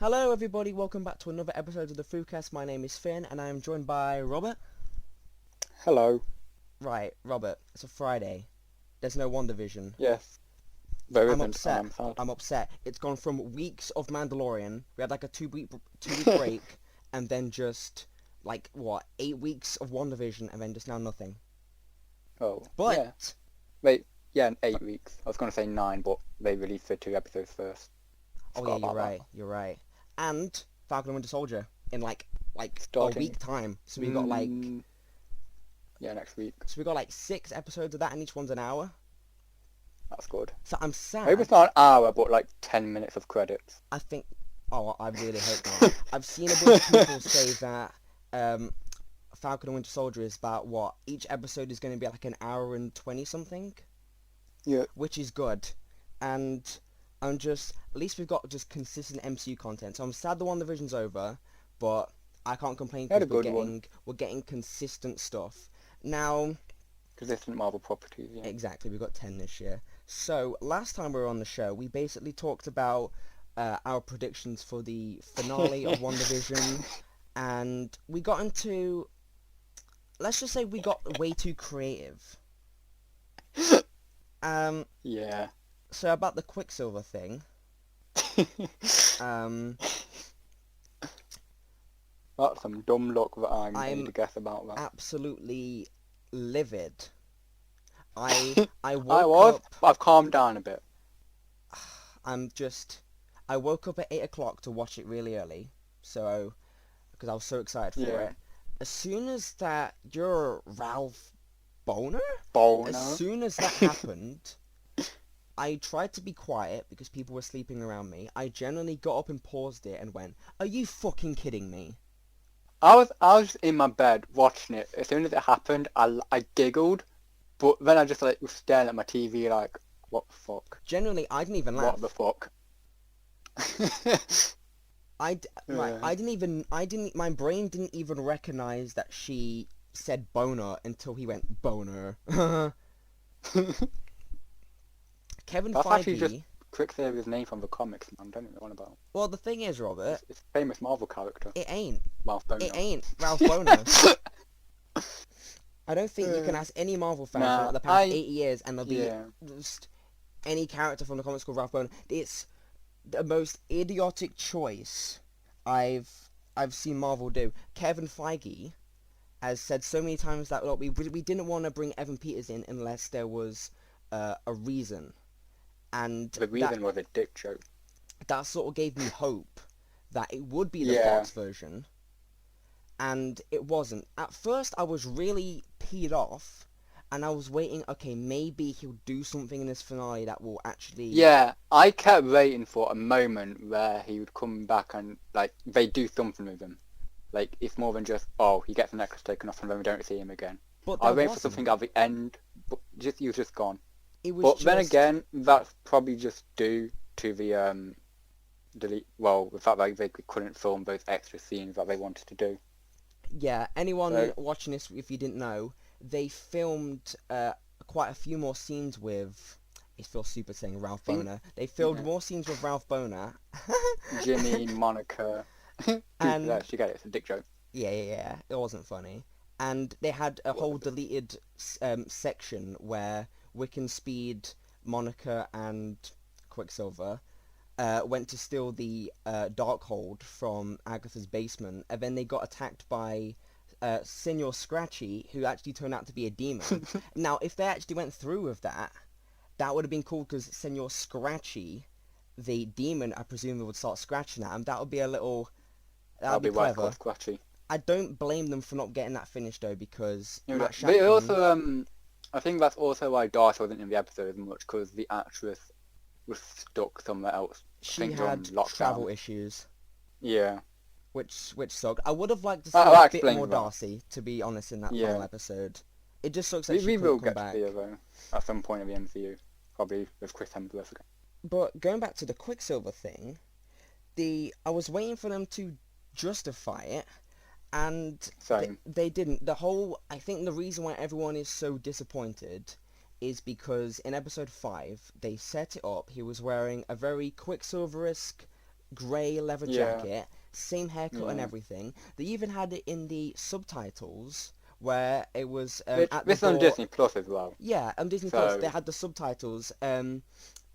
Hello everybody, welcome back to another episode of the Foocast. My name is Finn and I am joined by Robert. Hello. Right, Robert, it's a Friday. There's no WandaVision. Yes. There I'm isn't, upset. and I'm sad. I'm upset. It's gone from weeks of Mandalorian. We had like a two-week break and then just, 8 weeks of WandaVision and then just now nothing. Oh, But... yeah. Wait, yeah, 8 weeks. I was going to say 9, but they released the 2 episodes first. Oh yeah, you're right. And Falcon and Winter Soldier in like Starting... a week time. So we got Yeah, next week. So we got 6 episodes of that and each one's an hour. That's good. So I'm sad. Maybe it's not an hour, but 10 minutes of credits. I think... Oh, I really hope not. I've seen a bunch of people say that Falcon and Winter Soldier is about, each episode is going to be an hour and 20 something? Yeah. Which is good. And I'm just... At least we've got just consistent MCU content. So I'm sad the WandaVision's over, but I can't complain because we're getting consistent stuff. Now... Consistent Marvel properties, yeah. Exactly, we've got 10 this year. So, last time we were on the show, we basically talked about our predictions for the finale of WandaVision, and we got into... Let's just say we got way too creative. Yeah. So, about the Quicksilver thing... That's some dumb luck that I made to guess about that. Absolutely livid. I I've calmed down a bit. I woke up at 8 o'clock to watch it really early, so because I was so excited for it. As soon as that you're Ralph Boner? As soon as that happened, I tried to be quiet because people were sleeping around me. I genuinely got up and paused it and went, "Are you fucking kidding me?" I was in my bed watching it. As soon as it happened, I giggled, but then I just was staring at my TV like, what the fuck? Genuinely, I didn't even laugh. What the fuck? My brain didn't even recognize that she said boner until he went boner. Kevin That's Feige... actually just Quicksilver's name from the comics, man. Don't know what about. Well, the thing is, Robert... It's a famous Marvel character. It ain't. Ralph Boner. It ain't Ralph Boner. I don't think you can ask any Marvel fan from the past 8 years and there'll be just any character from the comics called Ralph Boner. It's the most idiotic choice I've seen Marvel do. Kevin Feige has said so many times that we didn't want to bring Evan Peters in unless there was a reason. And the reason was a dick joke. That sort of gave me hope that it would be the Fox version. And it wasn't. At first, I was really peed off, and I was waiting, okay, maybe he'll do something in this finale that will actually... Yeah, I kept waiting for a moment where he would come back and, they do something with him. It's more than just, he gets the necklace taken off and then we don't see him again. But I waited for something at the end, but he was just gone. Then again, that's probably just due to the, the fact that they couldn't film those extra scenes that they wanted to do. Yeah, anyone watching this, if you didn't know, they filmed quite a few more scenes with... It feels super saying Ralph Boner. They filmed more scenes with Ralph Boner. Jimmy, Monica... and you get it, it's a dick joke. Yeah, it wasn't funny. And they had a whole deleted section where Wiccan Speed, Monica, and Quicksilver went to steal the Darkhold from Agatha's basement, and then they got attacked by Senor Scratchy, who actually turned out to be a demon. Now, if they actually went through with that, that would have been cool, because Senor Scratchy, the demon, I presume, would start scratching at him. That would be a little... That would be clever. Scratchy. I don't blame them for not getting that finished, though, because... But also, I think that's also why Darcy wasn't in the episode as much, because the actress was stuck somewhere else. She had travel issues. Yeah. Which sucked. I would have liked to see a bit more that. Darcy, to be honest, in that final episode. It just sucks that she we couldn't will come get back. to see her, though, at some point of the MCU. Probably with Chris Hemsworth again. But going back to the Quicksilver thing, I was waiting for them to justify it, and they didn't. I think the reason why everyone is so disappointed is because in episode 5, they set it up, he was wearing a very Quicksilver-esque grey leather Yeah. jacket, same haircut and Yeah. everything. They even had it in the subtitles where it was Which at the this is on door. Disney Plus as well. Yeah, on Disney Plus they So had the subtitles.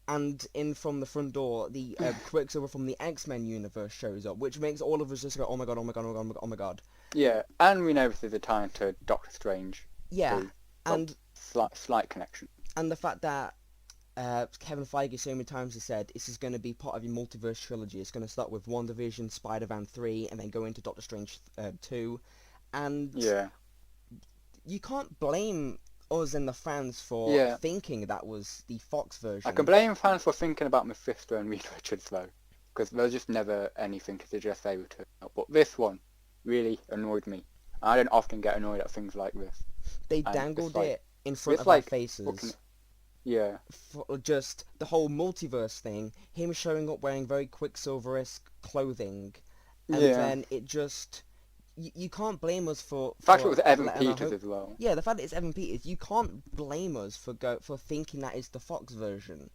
And in from the front door, the Quicksilver from the X-Men universe shows up, which makes all of us just go, oh my god, oh my god, oh my god, oh my god. yeah, and we know this is a tie to Doctor Strange Yeah, too. Well, and slight connection. and the fact that Kevin Feige so many times has said this is going to be part of your multiverse trilogy. It's going to start with WandaVision, Spider-Man 3, and then go into Doctor Strange 2. And Yeah. you can't blame us and the fans for Yeah. thinking that was the Fox version. I can blame fans for thinking about Mephisto and Reed Richards though, because there's just never anything to suggest they would turn up. But this one really annoyed me. I don't often get annoyed at things like this. They And dangled like, it in front it's of our like faces. Yeah. For just the whole multiverse thing, him showing up wearing very Quicksilver-esque clothing, and Yeah. then it just... You can't blame us for... The fact it was Evan letting our Peters hope- as well. Yeah, the fact that it's Evan Peters, you can't blame us for thinking that is the Fox version.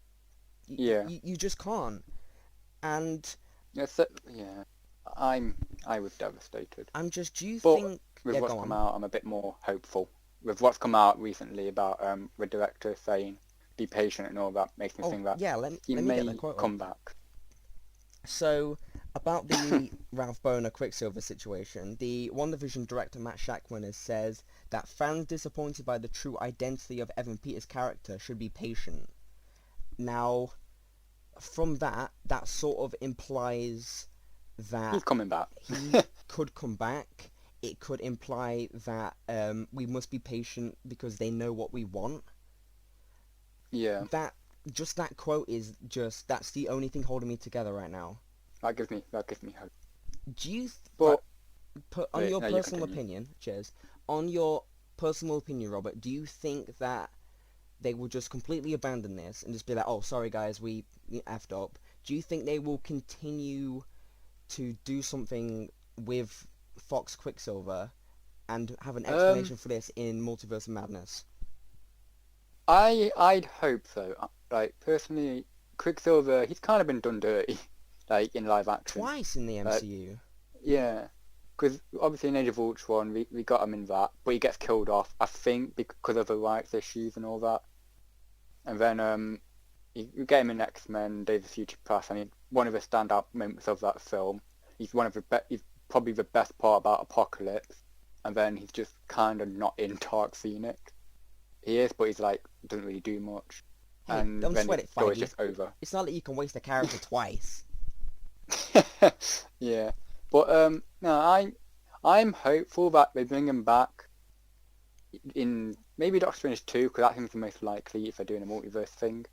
Yeah. You just can't. And Yeah. I was devastated. I'm just... Do you But think... with Yeah, what's go come on. out, I'm a bit more hopeful. With what's come out recently about the director saying be patient and all that, makes me think that Yeah, let he me may get the quote up. come back. So, about the Ralph Boner Quicksilver situation, the WandaVision director Matt Shakman says that fans disappointed by the true identity of Evan Peters' character should be patient. Now, from that sort of implies that He's coming back. he could come back. It could imply that we must be patient because they know what we want. Yeah. That quote is that's the only thing holding me together right now. That gives me hope. Do you But on your no, you personal continue. opinion, cheers. On your personal opinion, Robert, do you think that they will just completely abandon this and just be like, "Oh, sorry guys, we effed up"? Do you think they will continue to do something with Fox Quicksilver and have an explanation for this in Multiverse of Madness? I'd hope so. Like personally, Quicksilver, he's kind of been done dirty, like in live action. Twice in the MCU. Yeah, because obviously in Age of Ultron, we got him in that, but he gets killed off, I think, because of the rights issues and all that. And then you get him in X-Men, Days of Future Past. I mean, one of the standout moments of that film. He's he's probably the best part about Apocalypse, and then he's just kind of not in Dark Phoenix. He is, but he's like doesn't really do much. Hey, And don't then sweat it, it's always Feige. just over. It's not that you can waste a character twice. Yeah, but no, I'm hopeful that they bring him back in maybe Doctor Strange 2, because that seems the most likely if they're doing a multiverse thing.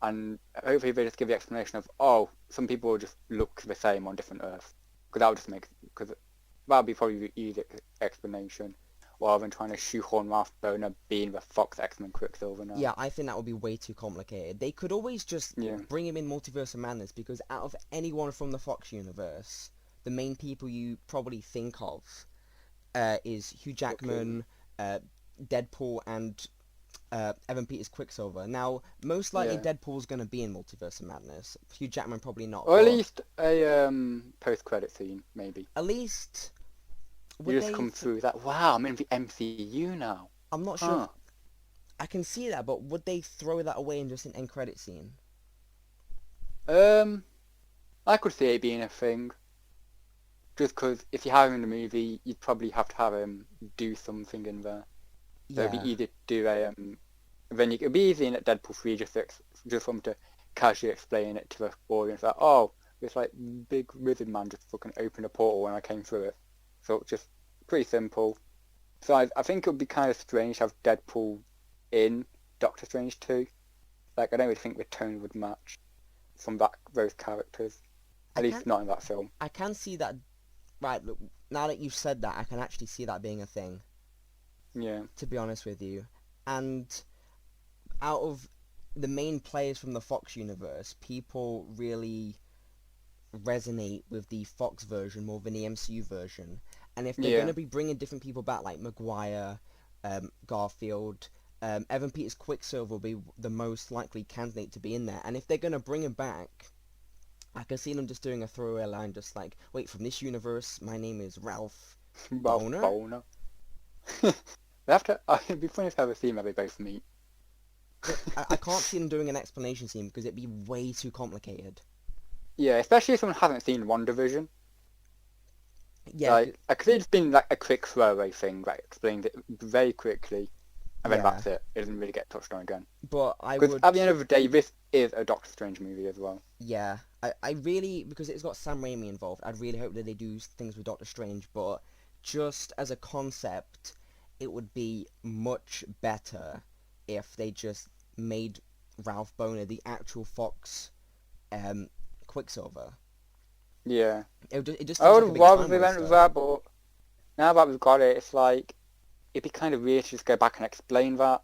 And hopefully they just give the explanation of, oh, some people will just look the same on different Earths, because that would just make, because that would be probably the easy explanation, rather than trying to shoehorn Ralph Boner being the Fox X-Men Quicksilver now. Yeah, I think that would be way too complicated. They could always just Yeah. bring him in Multiverse of Madness, because out of anyone from the Fox universe, the main people you probably think of is Hugh Jackman, Deadpool, and Evan Peters Quicksilver. Now, most likely Yeah. Deadpool's going to be in Multiverse of Madness. Hugh Jackman probably not. Or at but least a post-credit scene, maybe. At least... You just come through that, wow, I'm in the MCU now. I'm not sure. Huh. I can see that, but would they throw that away in just an end credit scene? I could see it being a thing. Just because if you have him in the movie, you'd probably have to have him do something in there. So Yeah. it'd be easy to do a then it'd be easy in at Deadpool 3 just for him to casually explain it to the audience that, oh, this like big wizard man just fucking opened a portal when I came through it. So it's just pretty simple. So I think it would be kind of strange to have Deadpool in Doctor Strange 2. Like, I don't really think the tone would match from those characters. At least not in that film. I can see that. Right, look, now that you've said that, I can actually see that being a thing. Yeah. To be honest with you. And out of the main players from the Fox universe, people really resonate with the Fox version more than the MCU version. And if they're going to be bringing different people back, like Maguire, Garfield, Evan Peters Quicksilver will be the most likely candidate to be in there. And if they're going to bring him back, I could see them just doing a throwaway line, just like, wait, from this universe, my name is Ralph Ralph Boner. Boner. They have to. It'd be funny if they have a scene where they both meet. I can't see them doing an explanation scene because it'd be way too complicated. Yeah, especially if someone hasn't seen WandaVision. Yeah, like I could see it's been like a quick throwaway thing, like explained it very quickly, and then that's it. It doesn't really get touched on again. But I Because would. at the end of the day, this is a Doctor Strange movie as well. Yeah, I really, because it's got Sam Raimi involved, I'd really hope that they do things with Doctor Strange, but just as a concept, it would be much better if they just made Ralph Boner the actual Fox Quicksilver. Yeah. It just I seems would like a big rather time they went waster. with that, but now that we've got it, it's like it'd be kind of weird to just go back and explain that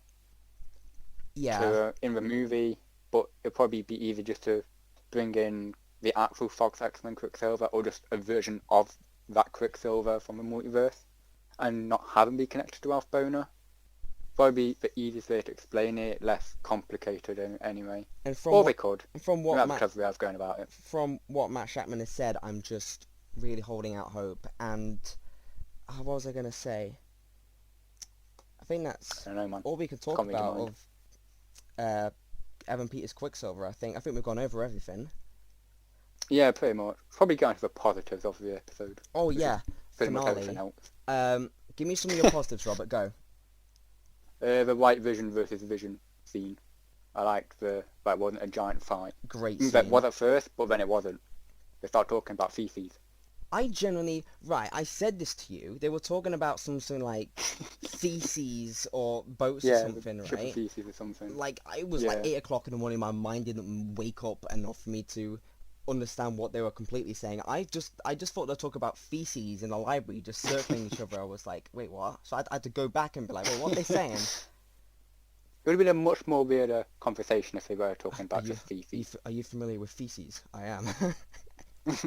in the movie, but it'd probably be easier just to bring in the actual Fox X-Men Quicksilver, or just a version of that Quicksilver from the multiverse, and not have him be connected to Ralph Boner. Probably the easiest way to explain it, less complicated anyway. And they could. From what That's clever way of going about it. From what Matt Shakman has said, I'm just really holding out hope. And what was I gonna say? I think that's I don't know, man. all we can talk about of Evan Peters Quicksilver. I think we've gone over everything. Yeah, pretty much. Probably get into the positives of the episode. Oh yeah, pretty much everything else. Give me some of your positives, Robert. Go. The White Vision versus Vision scene. I liked that wasn't a giant fight. Great scene. That was at first, but then it wasn't. They started talking about feces. I said this to you. They were talking about something like feces or boats or something, right? Feces or something. Like, it was like 8 o'clock in the morning. My mind didn't wake up enough for me to understand what they were completely saying. I just thought they'd talk about feces in the library, just circling each other. I was like, wait, what? So I had to go back and be like, wait, what are they saying? It would have been a much more weirder conversation if they were talking about just feces. Are you familiar with feces? I am.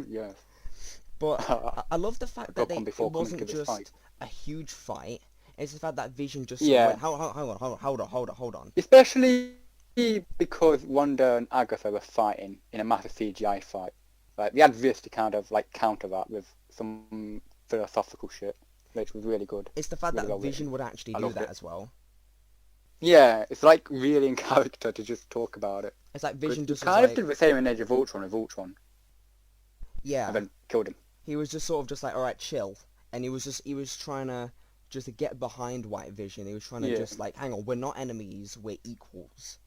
Yes. But I love the fact that it wasn't just a huge fight. It's the fact that Vision just went, hold on. Especially because Wanda and Agatha were fighting in a massive CGI fight. Like, we had this to kind of like counter that with some philosophical shit, which was really good. It's the fact that Vision would actually do that as well. Yeah, it's like really in character to just talk about it. It's like Vision just kind of did the same in Age of Ultron with Ultron. Yeah. And then killed him. He was just sort of just like, alright, chill. And he was trying to just get behind White Vision. He was trying to just like, hang on, we're not enemies, we're equals.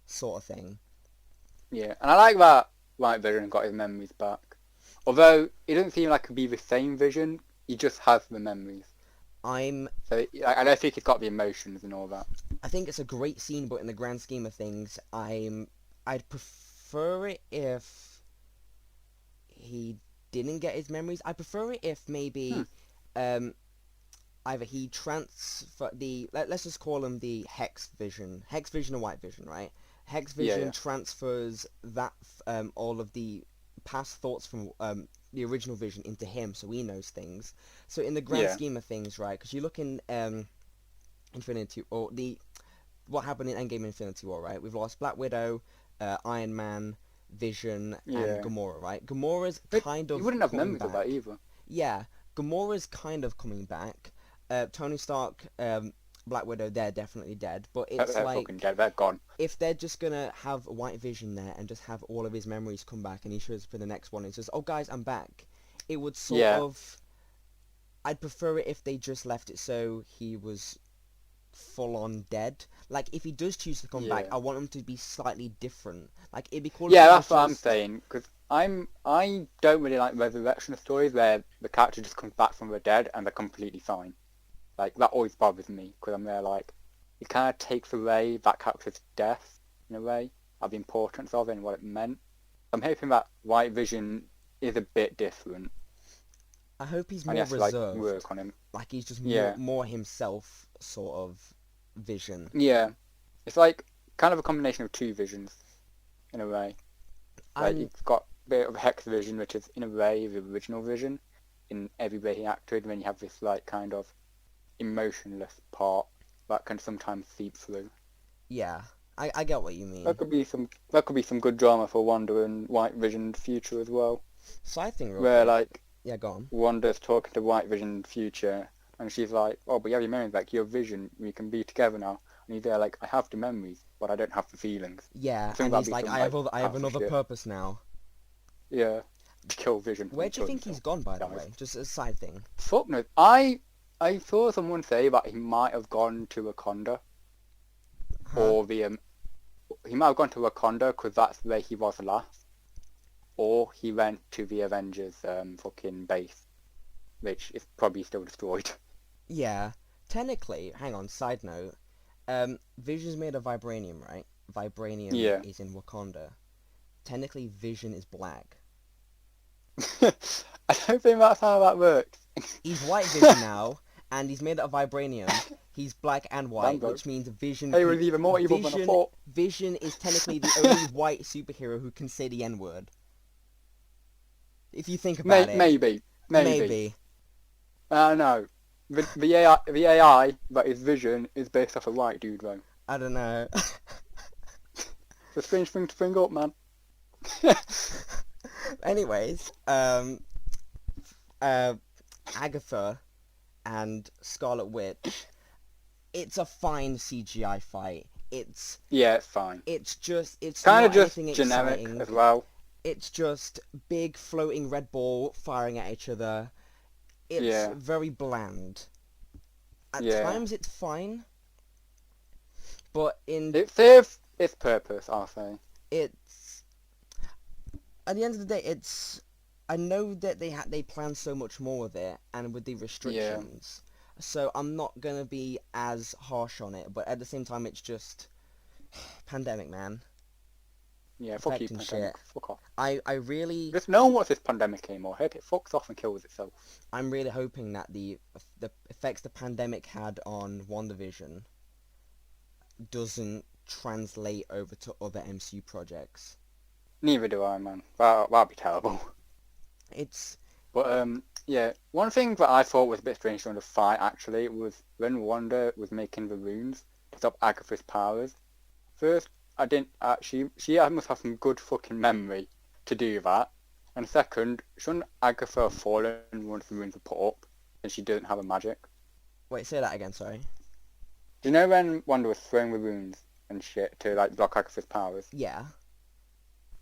Sort of thing. Yeah, and I like that White Vision got his memories back. Although, it doesn't seem like it could be the same Vision, he just has the memories. So, I don't think he's got the emotions and all that. I think it's a great scene, but in the grand scheme of things, I'd prefer it if he didn't get his memories. I prefer it if maybe either he transfer let's just call him the Hex Vision and White Vision, right? Hex Vision transfers that all of the past thoughts from the original Vision into him, so he knows things. So in the grand scheme of things, right? Because you look in Infinity, or what happened in Endgame Infinity War, right? We've lost Black Widow, Iron Man, Vision, and Gamora, right? Gamora's kind of. You wouldn't have memories of that either. Yeah, Gamora's kind of coming back. Tony Stark, Black Widow, they're definitely dead. But it's they're like fucking dead. They're gone. If they're just gonna have White Vision there and just have all of his memories come back, and he shows up in the next one and says, "Oh guys, I'm back," it would sort of. I'd prefer it if they just left it so he was full on dead. Like, if he does choose to come back, I want him to be slightly different. Like, it'd be cool. Yeah, that's what I'm saying. Because I don't really like resurrection stories where the character just comes back from the dead and they're completely fine. Like, that always bothers me, because I'm there like, it kind of takes away that character's death, in a way, of the importance of it and what it meant. I'm hoping that White Vision is a bit different. I hope he's more reserved. Like, work on him. Like, he's just more himself, sort of, Vision. Yeah. It's like, kind of a combination of two Visions, in a way. Like, you've got a bit of Hex Vision, which is, in a way, the original Vision, in every way he acted, and then you have this, like, kind of emotionless part that can sometimes seep through. Yeah. I get what you mean. That could be some good drama for Wanda and White Vision's future as well. Side thing, real Where quick. like, Yeah, go on. Wanda's talking to White Vision in the future, and she's like, "Oh, but you have your memories back. Your vision. We can be together now." And he's there like, "I have the memories, but I don't have the feelings." Yeah, I think and that'd he's be like, some, I like, have powerful another shit. purpose now. Yeah, to kill Vision. Where do you think he's gone, by the Dies. way? Just a side thing. Fuck no. I saw someone say that he might have gone to Wakanda, Huh? or he might have gone to Wakanda because that's where he was last, or he went to the Avengers fucking base, which is probably still destroyed. Yeah. Technically, hang on, side note. Vision's made of vibranium, right? Vibranium Yeah. is in Wakanda. Technically, Vision is black. I don't think that's how that works. He's White Vision now, and he's made of vibranium. He's black and white, Damn, which means Vision. he was even more evil than I thought. Vision is technically the only white superhero who can say the N-word. If you think about it. Maybe. No. The AI that is Vision is based off a white dude, though. I don't know. It's a strange thing to bring up, man. Anyways, Agatha and Scarlet Witch, it's a fine CGI fight. It's fine. It's Kind not of just anything generic exciting. as well. It's just big floating red ball firing at each other. It's very bland. At times it's fine, but it serves its purpose, I'll say. It's at the end of the day, I know that they plan so much more with it and with the restrictions. So I'm not gonna be as harsh on it, but at the same time, it's just pandemic, man. Yeah, fuck you, pandemic. Shit. Fuck off. I really. There's no one wants this pandemic anymore. I hope it fucks off and kills itself. I'm really hoping that the effects the pandemic had on WandaVision doesn't translate over to other MCU projects. Neither do I, man. That'd be terrible. But one thing that I thought was a bit strange during the fight actually was when Wanda was making the runes to stop Agatha's powers. First, I didn't actually. She must have some good fucking memory to do that. And second, shouldn't Agatha have fallen once the runes were put up, and she doesn't have a magic? Wait, say that again. Sorry. Do you know when Wanda was throwing the runes and shit to like block Agatha's powers? Yeah.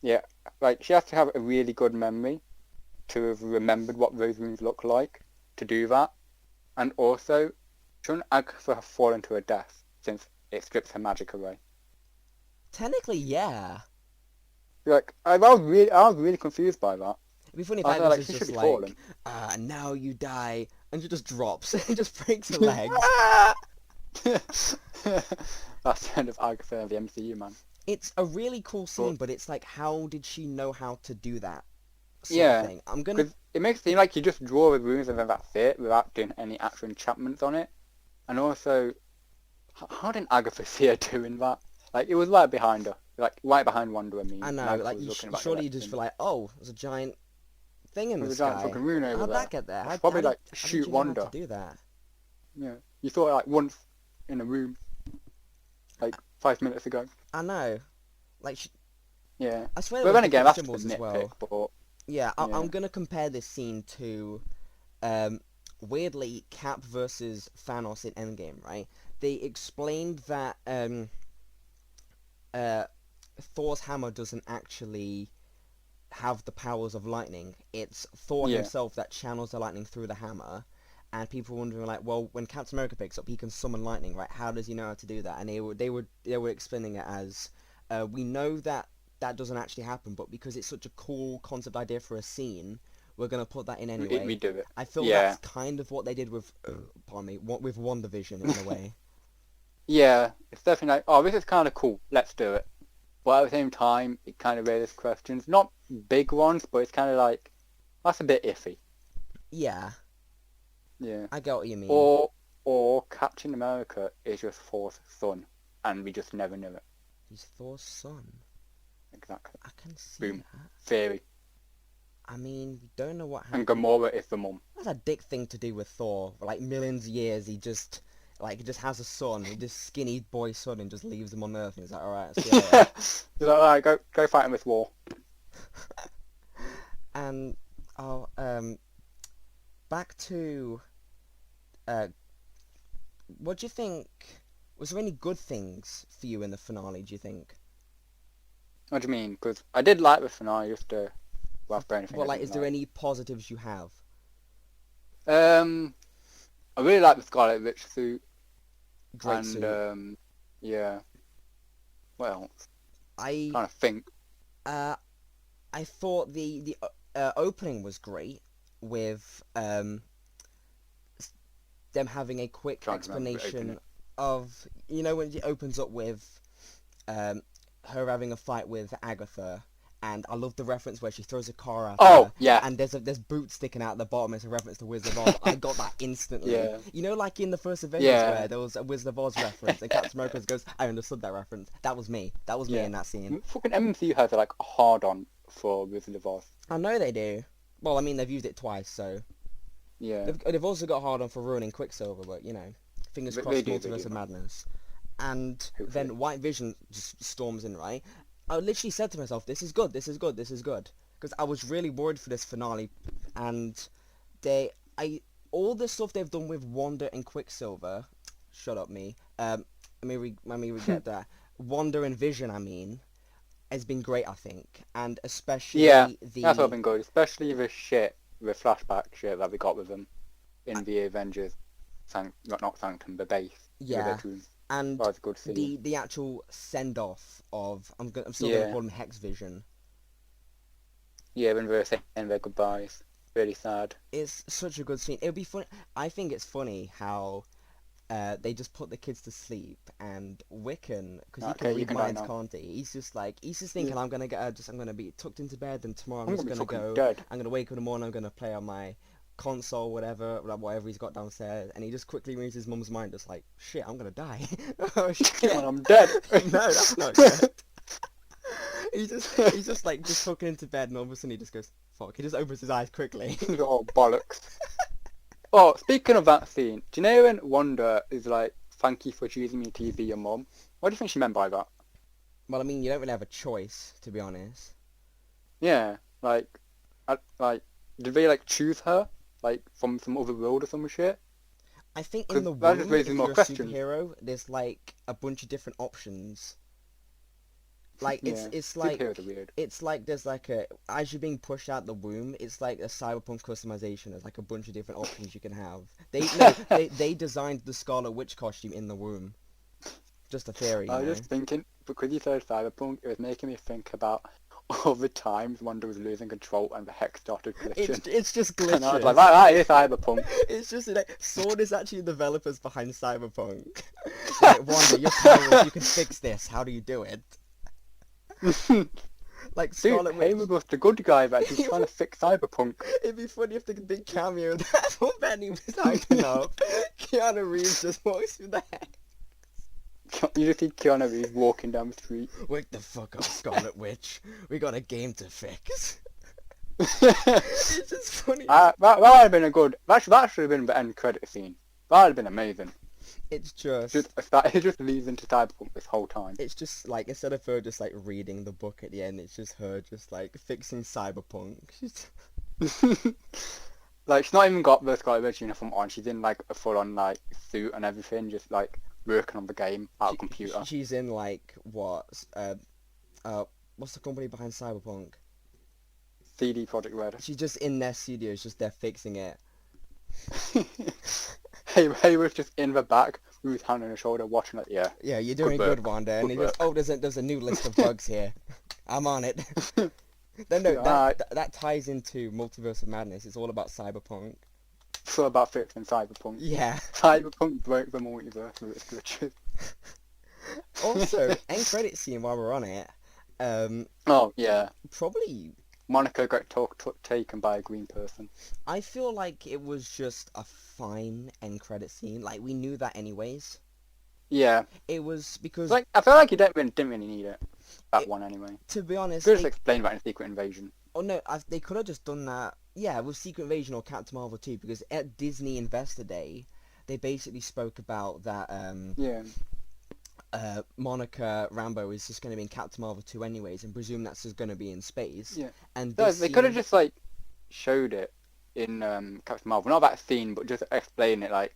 Yeah, like she has to have a really good memory to have remembered what those runes look like to do that. And also, shouldn't Agatha have fallen to her death since it strips her magic away? Technically, yeah. Like, I was really confused by that. It'd be funny if I Agatha's like, just falling. like, now you die, and she just drops, and just breaks her legs. That's the end of Agatha of the MCU, man. It's a really cool scene, but it's like, how did she know how to do that? Thing. I'm gonna. It makes it seem like you just draw the runes and then that's it, without doing any actual enchantments on it. And also, how didn't Agatha see her doing that? Like, it was right behind her, like right behind Wanda. I know, like surely you just feel like, oh, there's a giant thing in the sky. There's a giant fucking rune over How'd there. that get there? How'd, probably how like did, shoot how Wanda. How to do that? Yeah, you saw it like once in a room, like 5 minutes ago. I know, like. Yeah. I swear. But then again, that's symbols a nitpick. as well. But yeah, I'm gonna compare this scene to, weirdly, Cap versus Thanos in Endgame. Right? They explained that Thor's hammer doesn't actually have the powers of lightning. It's Thor himself that channels the lightning through the hammer. And people were wondering, like, well, when Captain America picks up, he can summon lightning, right? How does he know how to do that? And they were explaining it as, we know that doesn't actually happen, but because it's such a cool concept idea for a scene, we're gonna put that in anyway. We do it. I feel that's kind of what they did with, with WandaVision in a way. Yeah, it's definitely like, oh, this is kind of cool, let's do it. But at the same time, it kind of raises questions. Not big ones, but it's kind of like, that's a bit iffy. Yeah. Yeah. I get what you mean. Or Captain America is just Thor's son, and we just never knew it. He's Thor's son. Exactly. I can see Boom. that. Theory. I mean, we don't know what happened. And Gamora is the mum. That's a dick thing to do with Thor. For like millions of years, he just Like, he just has a son, this skinny boy son, and just leaves him on Earth, and he's like, alright, see you later. He's like, alright, go fight in this war. And, back to, what do you think, was there any good things for you in the finale, do you think? What do you mean? Because I did like the finale, just without anything. Well, like, is there any positives you have? I really like the Scarlet Witch suit. Great suit. Yeah. What else? I trying to think. I thought the opening was great with them having a quick explanation of, you know, when it opens up with her having a fight with Agatha. And I love the reference where she throws a car at her. Yeah. And there's boots sticking out the bottom. It's a reference to Wizard of Oz. I got that instantly. Yeah. You know, like in the first Avengers where there was a Wizard of Oz reference, and Captain America goes, "I understood that reference." That was me. That was me in that scene. Fucking MCU has like a hard-on for Wizard of Oz. I know they do. Well, I mean, they've used it twice, so. Yeah. They've also got hard on for ruining Quicksilver, but you know, fingers crossed, Multiverse of Madness. And hopefully. Then White Vision just storms in, right? I literally said to myself, this is good, this is good, this is good. Because I was really worried for this finale. And all the stuff they've done with Wanda and Quicksilver, shut up me, let me regret that. Wanda and Vision, I mean, has been great, I think. And especially that's what been good. Especially the flashback shit that we got with them in the Avengers. Not Sanctum, but base. Yeah. And that was a good scene. The actual send-off of... I'm still going to call him Hex Vision. Yeah, when they were saying their goodbyes. Really sad. It's such a good scene. It would be funny. I think it's funny how they just put the kids to sleep, and Wiccan, because he can read minds, can't he? He's just thinking, I'm gonna be tucked into bed, and tomorrow I'm just gonna go. Dead. I'm gonna wake up in the morning. I'm gonna play on my console, whatever he's got downstairs, and he just quickly reads his mum's mind, just like, shit, I'm gonna die. Oh shit, I'm dead. No, that's not good. He's just like tucking into bed, and all of a sudden he just goes, fuck. He just opens his eyes quickly. Oh bollocks. Oh, speaking of that scene, do you know when Wanda is like, thank you for choosing me to be your mum? What do you think she meant by that? Well, I mean, you don't really have a choice, to be honest. Yeah, did they like choose her? Like, from some other world or some shit? I think in the womb, if you're a superhero, there's like a bunch of different options. Like, it's like, weird. It's like there's like as you're being pushed out the womb, it's like a cyberpunk customization. There's like a bunch of different options you can have. They designed the Scarlet Witch costume in the womb. Just a theory. I was just thinking, because you said cyberpunk, it was making me think about all the times Wanda was losing control and the hex started glitching. It's just glitching. And I was like, that is cyberpunk. It's just like, Sword is actually the developers behind cyberpunk. Like, Wanda, you're powerless, you can fix this. How do you do it? Like Scarlet Witch. Hayward was the good guy that he's trying to fix cyberpunk. It'd be funny if the big cameo of that one Benny was acting up. Keanu Reeves just walks through the hex. You just see Keanu Reeves walking down the street. Wake the fuck up, Scarlet Witch. We got a game to fix. It's just funny. That would have been a good... That should have been the end credit scene. That would have been amazing. It's just... It just leads into cyberpunk this whole time. It's just like, instead of her just like reading the book at the end, it's just her just like fixing cyberpunk. Like, she's not even got the Scarlet Witch uniform on. She's in like a full-on like suit and everything, just like working on the game at a computer. She's in like what's the company behind Cyberpunk? CD Projekt Red. She's just in their studios, just there fixing it. Hey was just in the back with his hand on his shoulder watching it. Yeah, you're doing good, Wanda. And he goes, oh, there's a new list of bugs here. I'm on it. Then no, that ties into Multiverse of Madness. It's all about cyberpunk. It's all about fixing cyberpunk. Yeah. Cyberpunk broke the multiverse with its glitches. Also, end credit scene while we're on it. Oh yeah. Probably. Monica got taken by a green person. I feel like it was just a fine end credit scene. Like, we knew that anyways. Yeah. It was because... Like, I feel like you didn't really need it. That one anyway. To be honest... Just explain about a Secret Invasion. Oh no, they could have just done that, yeah, with Secret Invasion or Captain Marvel 2, because at Disney Investor Day, they basically spoke about that Yeah. Monica Rambeau is just going to be in Captain Marvel 2 anyways, and presume that's just going to be in space. Yeah. And No, this they could have scene, just like showed it in Captain Marvel, not that scene, but just explain it. Like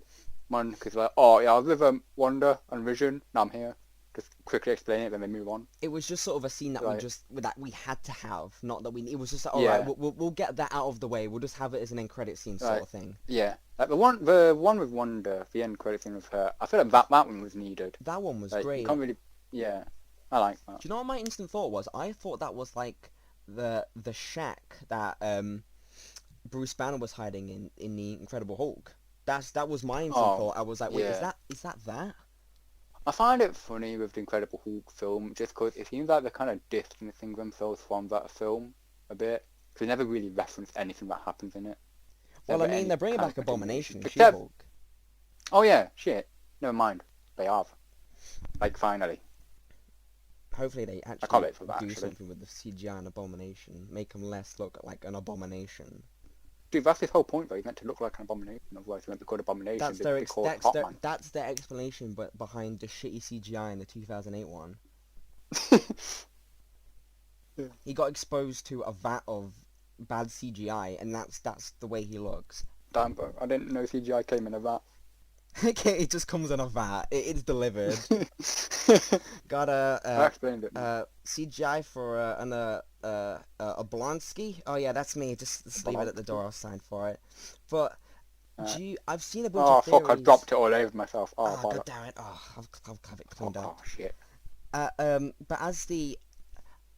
Monica's like, oh yeah, I was with Wanda and Vision. Now I'm here. Just quickly explain it, then they move on. it was just sort of a scene that Like, we had to have, not that we. It was just like, all yeah, right, we'll get that out of the way. We'll just have it as an end credit scene sort like, of thing. yeah, like the one with Wanda, the end credit scene with her. I feel like that one was needed. That one was Like, great. you can't really, yeah, I like that. Do you know what my instant thought was? I thought that was like the shack that Bruce Banner was hiding in the Incredible Hulk. That was my instant thought. I was like, wait, yeah. is that that? I find it funny with the Incredible Hulk film, just because it seems like they're kind of distancing themselves from that film a bit. Because they never really reference anything that happens in it. Well, I Never mean, any they're bringing kind back of Abomination, Except, She-Hulk. oh yeah, shit. Never mind. They have. Like, finally. Hopefully they I can't actually wait for that, do actually. something with the CGI and Abomination. Make them less look like an abomination. Dude, that's his whole point, though. He's meant to look like an abomination. Otherwise, he won't be called Abomination. That's their explanation, but behind the shitty CGI in the 2008 one. Yeah. He got exposed to a vat of bad CGI, and that's the way he looks. Damn, bro. I didn't know CGI came in a vat. Okay, it just comes in a vat. It's delivered. Got I explained it. CGI for a Blonsky. Oh yeah, that's me. Just leave it at the door. I'll sign for it. But I've seen a bunch of theories. Oh fuck! I dropped it all over myself. Oh, God damn it! Oh, I'll have it cleaned up. Oh shit. But as the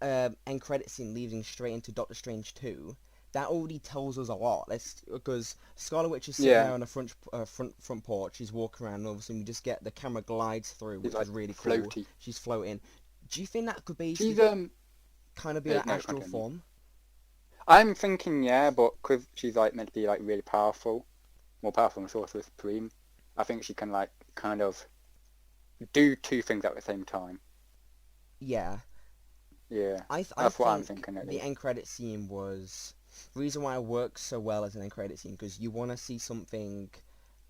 end credit scene leading straight into Doctor Strange 2, that already tells us a lot. Because Scarlet Witch is sitting there on the front porch. She's walking around, and all of a sudden you just get the camera glides through, which is really cool. Floaty. She's floating. Do you think that could be kind of be an astral form? I'm thinking but because she's like meant to be like really powerful, more powerful than Sorcerer Supreme, I think she can like kind of do two things at the same time. Yeah. Yeah. That's what I'm thinking. The end credit scene was the reason why it works so well as an end credit scene, because you want to see something.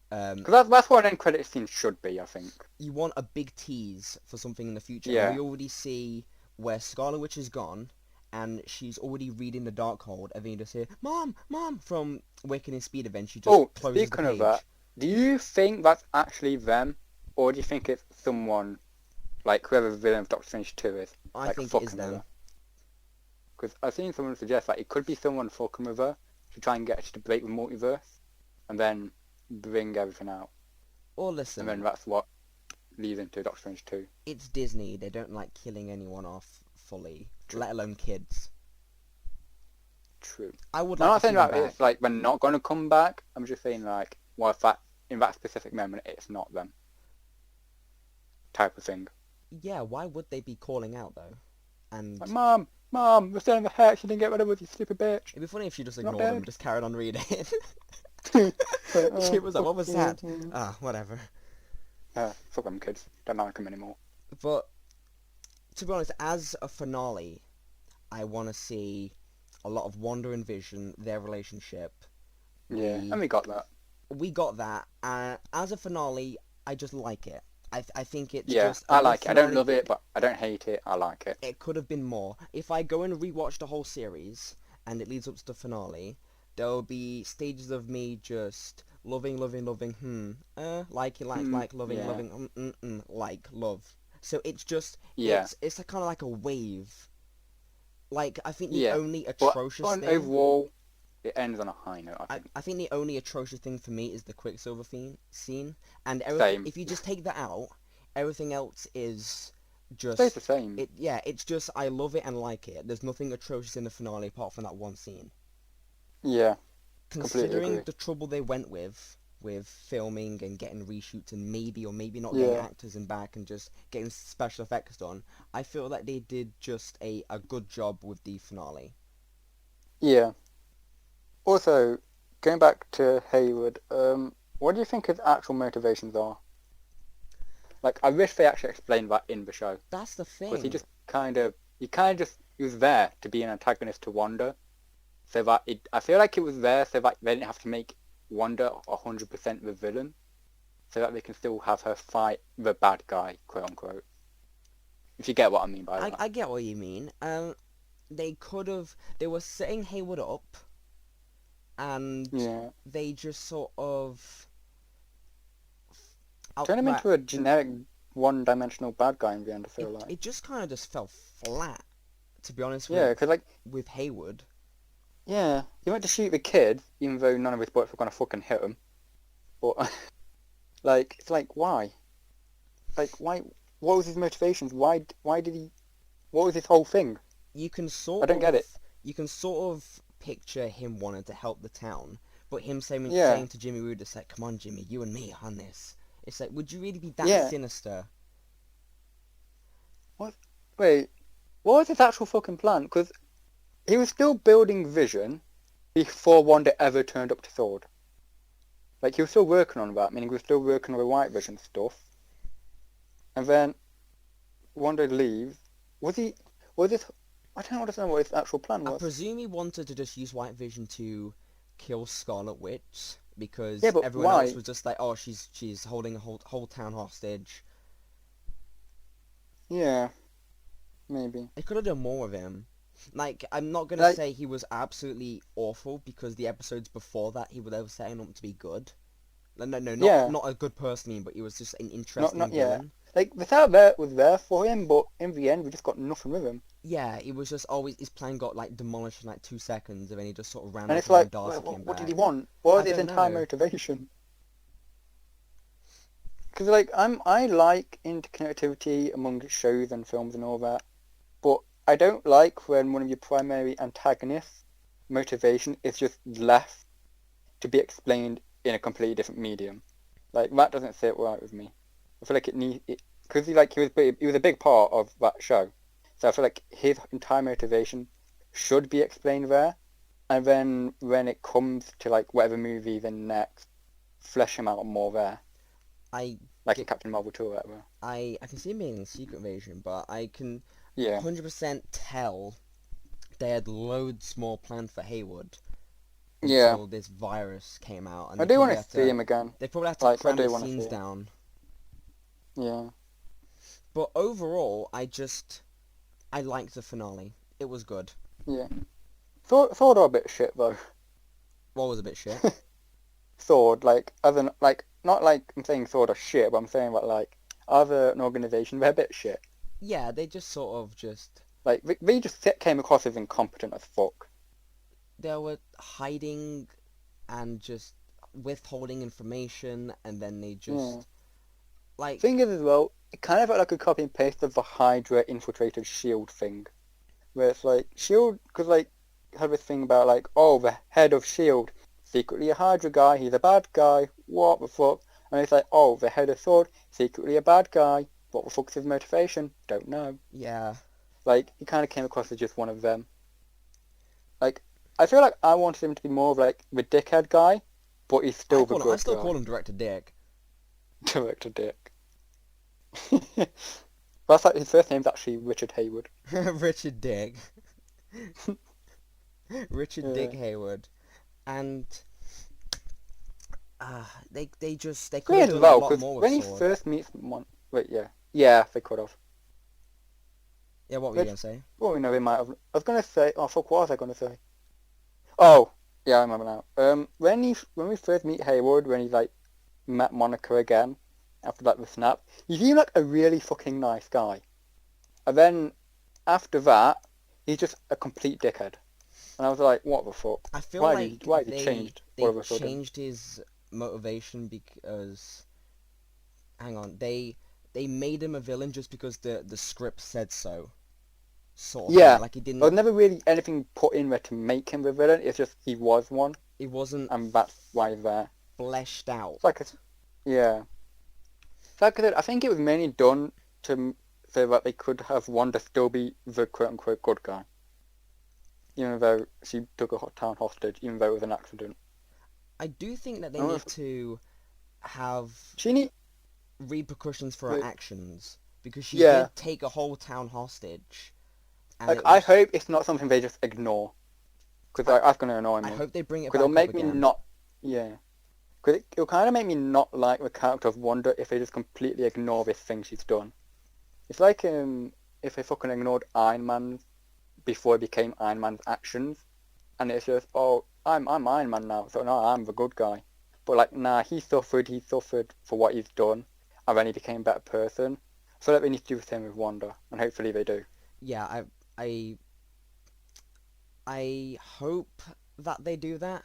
Because that's what an end credit scene should be, I think. You want a big tease for something in the future. Yeah. And we already see where Scarlet Witch is gone, and she's already reading the Darkhold, and then you just hear "Mom, Mom" from Awakening Speed Event. She just closes speaking the of page. that, do you think that's actually them, or do you think it's someone like whoever the villain of Doctor Strange 2 is? I think it is them. Because I've seen someone suggest that it could be someone fucking with her to try and get her to break the multiverse, and then bring everything out. Or listen, and then that's what leads into Doctor Strange 2. It's Disney. They don't like killing anyone off fully, let alone kids. True. I would. I'm like not to saying see that them it's like they're not going to come back. I'm just saying like, well, if that in that specific moment it's not them. Type of thing. Yeah, why would they be calling out though? And like, Mom, we're still in the hex. You didn't get rid of us, you stupid bitch. It'd be funny if she just ignored them and just carried on reading. She was like, "What was that?" Whatever. Fuck them kids. Don't like them anymore. But to be honest, as a finale, I want to see a lot of Wanda and Vision, their relationship. Yeah, and we got that. We got that. As a finale, I just like it. I think it's just... Yeah, I like it. I don't love it, but I don't hate it. I like it. It could have been more. If I go and rewatch the whole series, and it leads up to the finale, there'll be stages of me just loving, like, loving, like, love. So it's just... Yeah. It's kind of like a wave. Like, I think the only atrocious thing... overall, it ends on a high note, I think the only atrocious thing for me is the Quicksilver scene. And Same. If you just take that out, everything else is just... Stays the same. It's just, I love it and like it. There's nothing atrocious in the finale apart from that one scene. Yeah. Considering the trouble they went with filming and getting reshoots and maybe or maybe not getting actors in back and just getting special effects done, I feel that they did just a good job with the finale. Yeah. Also, going back to Hayward, what do you think his actual motivations are? Like, I wish they actually explained that in the show. That's the thing. Because he was there to be an antagonist to Wanda. So that I feel like it was there so that they didn't have to make Wanda 100% the villain. so that they can still have her fight the bad guy, quote unquote. If you get what I mean by that. I get what you mean. They were setting Hayward up, and they just sort of turn him into a generic one-dimensional bad guy in the end. I feel like it just kind of just fell flat, to be honest. Yeah, because with Hayward. Yeah, he went to shoot the kid, even though none of his bullets were gonna fucking hit him. But it's like why? Like why? What was his motivations? Why did he? What was his whole thing? I don't get it. You can sort of picture him wanting to help the town, but him saying to Jimmy Woo, it's like, come on, Jimmy, you and me on this. It's like, would you really be that sinister? What? Wait, what was his actual fucking plan? Because he was still building Vision before Wanda ever turned up to Sword. Like, he was still working on that, meaning he was still working on the White Vision stuff. And then Wanda leaves. I don't understand what his actual plan was. I presume he wanted to just use White Vision to kill Scarlet Witch, because everyone else was just like, oh, she's holding a whole town hostage. Yeah, maybe. They could have done more with him. Like, I'm not gonna say he was absolutely awful, because the episodes before that he was setting up to be good. Not a good person, but he was just an interesting villain. Like, the thought there was there for him, but in the end we just got nothing with him. Yeah, it was just always, his plan got demolished in 2 seconds, and then he just sort of ran and off it's like, what did he want? What was his entire motivation? Because I like interconnectivity among shows and films and all that, but I don't like when one of your primary antagonists' motivation is just left to be explained in a completely different medium. Like, that doesn't sit right with me. I feel like because he was a big part of that show, so I feel like his entire motivation should be explained there, and then when it comes to whatever movie then next, flesh him out more there. In Captain Marvel 2 or whatever. I can see him being in Secret Invasion, but I can 100% tell they had loads more planned for Hayward until this virus came out. And I do want to see him again. They probably have to cram the scenes down. Yeah. But overall, I liked the finale. It was good. Yeah. Sword are a bit shit, though. What was a bit shit? Sword, not I'm saying Sword are shit, but I'm saying other an organisation, they're a bit shit. Yeah, they just sort of just... they just came across as incompetent as fuck. They were hiding and just withholding information, and then they just... Thing is, as well, it kind of felt like a copy and paste of the Hydra infiltrated S.H.I.E.L.D. thing. Where it's S.H.I.E.L.D., because had this thing about the head of S.H.I.E.L.D., secretly a Hydra guy, he's a bad guy, what the fuck? And it's the head of S.W.O.R.D., secretly a bad guy, what the fuck's his motivation? Don't know. Yeah. He kind of came across as just one of them. I feel like I wanted him to be more of the dickhead guy, but he's still the good guy. I still call him Director Dick. Director Dick. That's his first name's actually Richard Hayward. Richard Dick. Richard Dick Hayward. And they could have done a lot more with when he first meets one... Wait, yeah, they could have. Yeah, what were you going to say? Well, they might have... I was going to say... Oh, fuck, what was I going to say? Oh, yeah, I remember now. When we first meet Hayward, when he met Monica again, after the snap, he seemed like a really fucking nice guy. And then, after that, he's just a complete dickhead. And I was like, what the fuck? I feel why did he changed? They changed his motivation because... Hang on, they made him a villain just because the script said so. Sort of. Yeah, he didn't... there was never really anything put in there to make him the villain, it's just he was one. It wasn't... And that's why he's there. Fleshed out. Yeah. I think it was mainly done so that they could have Wanda still be the quote-unquote good guy. Even though she took a town hostage, even though it was an accident. I do think that they need to have repercussions for her actions, because she did take a whole town hostage. And I hope it's not something they just ignore, because that's going to annoy me. I hope they bring it back because it'll make up me again. not... Yeah. Because it'll kind of make me not like the character of Wanda if they just completely ignore this thing she's done. It's like if they fucking ignored Iron Man before he became Iron Man's actions, and it's just, oh, I'm Iron Man now, so no, I'm the good guy. But like, nah, he suffered for what he's done, and then he became a better person. So that they need to do the same with Wanda, and hopefully they do. Yeah, I hope that they do that.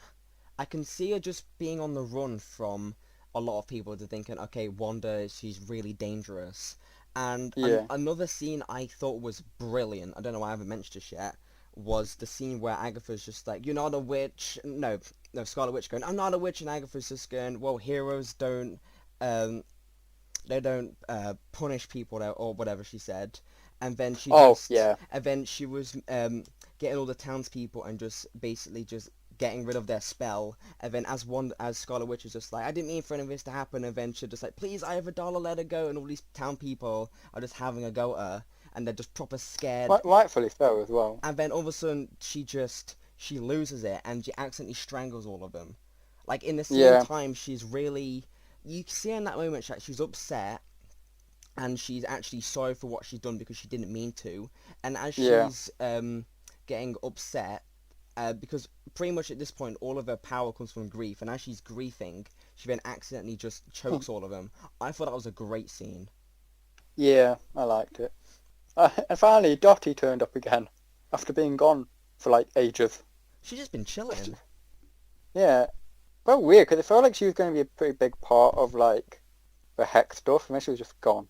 I can see her just being on the run from a lot of people to thinking, okay, Wanda, she's really dangerous. And Yeah. another scene I thought was brilliant, I don't know why I haven't mentioned this yet, was the scene where Agatha's just like, you're not a witch. No, Scarlet Witch going, I'm not a witch, and Agatha's just going, well, heroes don't, um, they don't punish people or whatever she said. And then Oh, yeah. she was getting all the townspeople and just basically just getting rid of their spell. And then as Scarlet Witch is just like, I didn't mean for any of this to happen. And then she's just like, please, I have $1, let her go. And all these town people are just having a go at her, and they're just proper scared. Rightfully so as well. And then all of a sudden she loses it and she accidentally strangles all of them. Like in the same time, she's really, you see in that moment she's upset, and she's actually sorry for what she's done because she didn't mean to. And as she's getting upset, because pretty much at this point all of her power comes from grief, and as she's grieving, she then accidentally just chokes all of them. I thought that was a great scene. Yeah, I liked it. And finally, Dottie turned up again after being gone for like ages. She's just been chilling. Yeah, but weird because it felt like she was going to be a pretty big part of like the Hex stuff, and then she was just gone.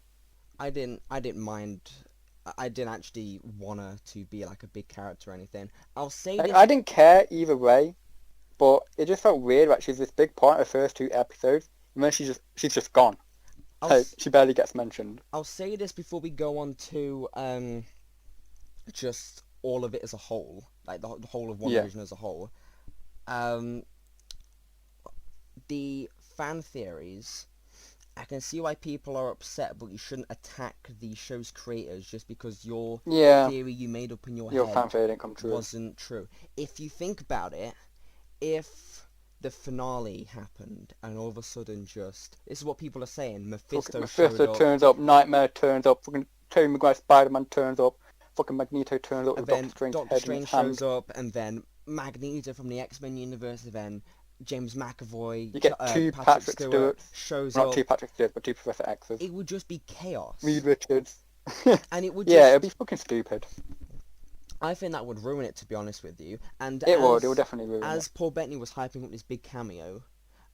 I didn't mind. I didn't actually want her to be like a big character or anything. I'll say Like, this. I didn't care either way, but it just felt weird that she's this big part of the first 2 episodes, and then she's just gone. Like, she barely gets mentioned. I'll say this before we go on to just all of it as a whole, like the whole of WandaVision as a whole. The fan theories, I can see why people are upset, but you shouldn't attack the show's creators just because your theory you made up in your head fan theory didn't come true. Wasn't true. If you think about it, if the finale happened and all of a sudden this is what people are saying, Mephisto turns up, Nightmare turns up, fucking Tobey Maguire Spider-Man turns up, fucking Magneto turns up, and then Doctor Strange shows up, and then Magneto from the X-Men universe, and then James McAvoy, you get 2 Patrick Stewart shows not up. 2 Patrick Stewarts, but 2 Professor X's. It would just be chaos. Reed Richards. And it would it'd be fucking stupid. I think that would ruin it, to be honest with you. And it would definitely ruin it. As Paul Bettany was hyping up this big cameo,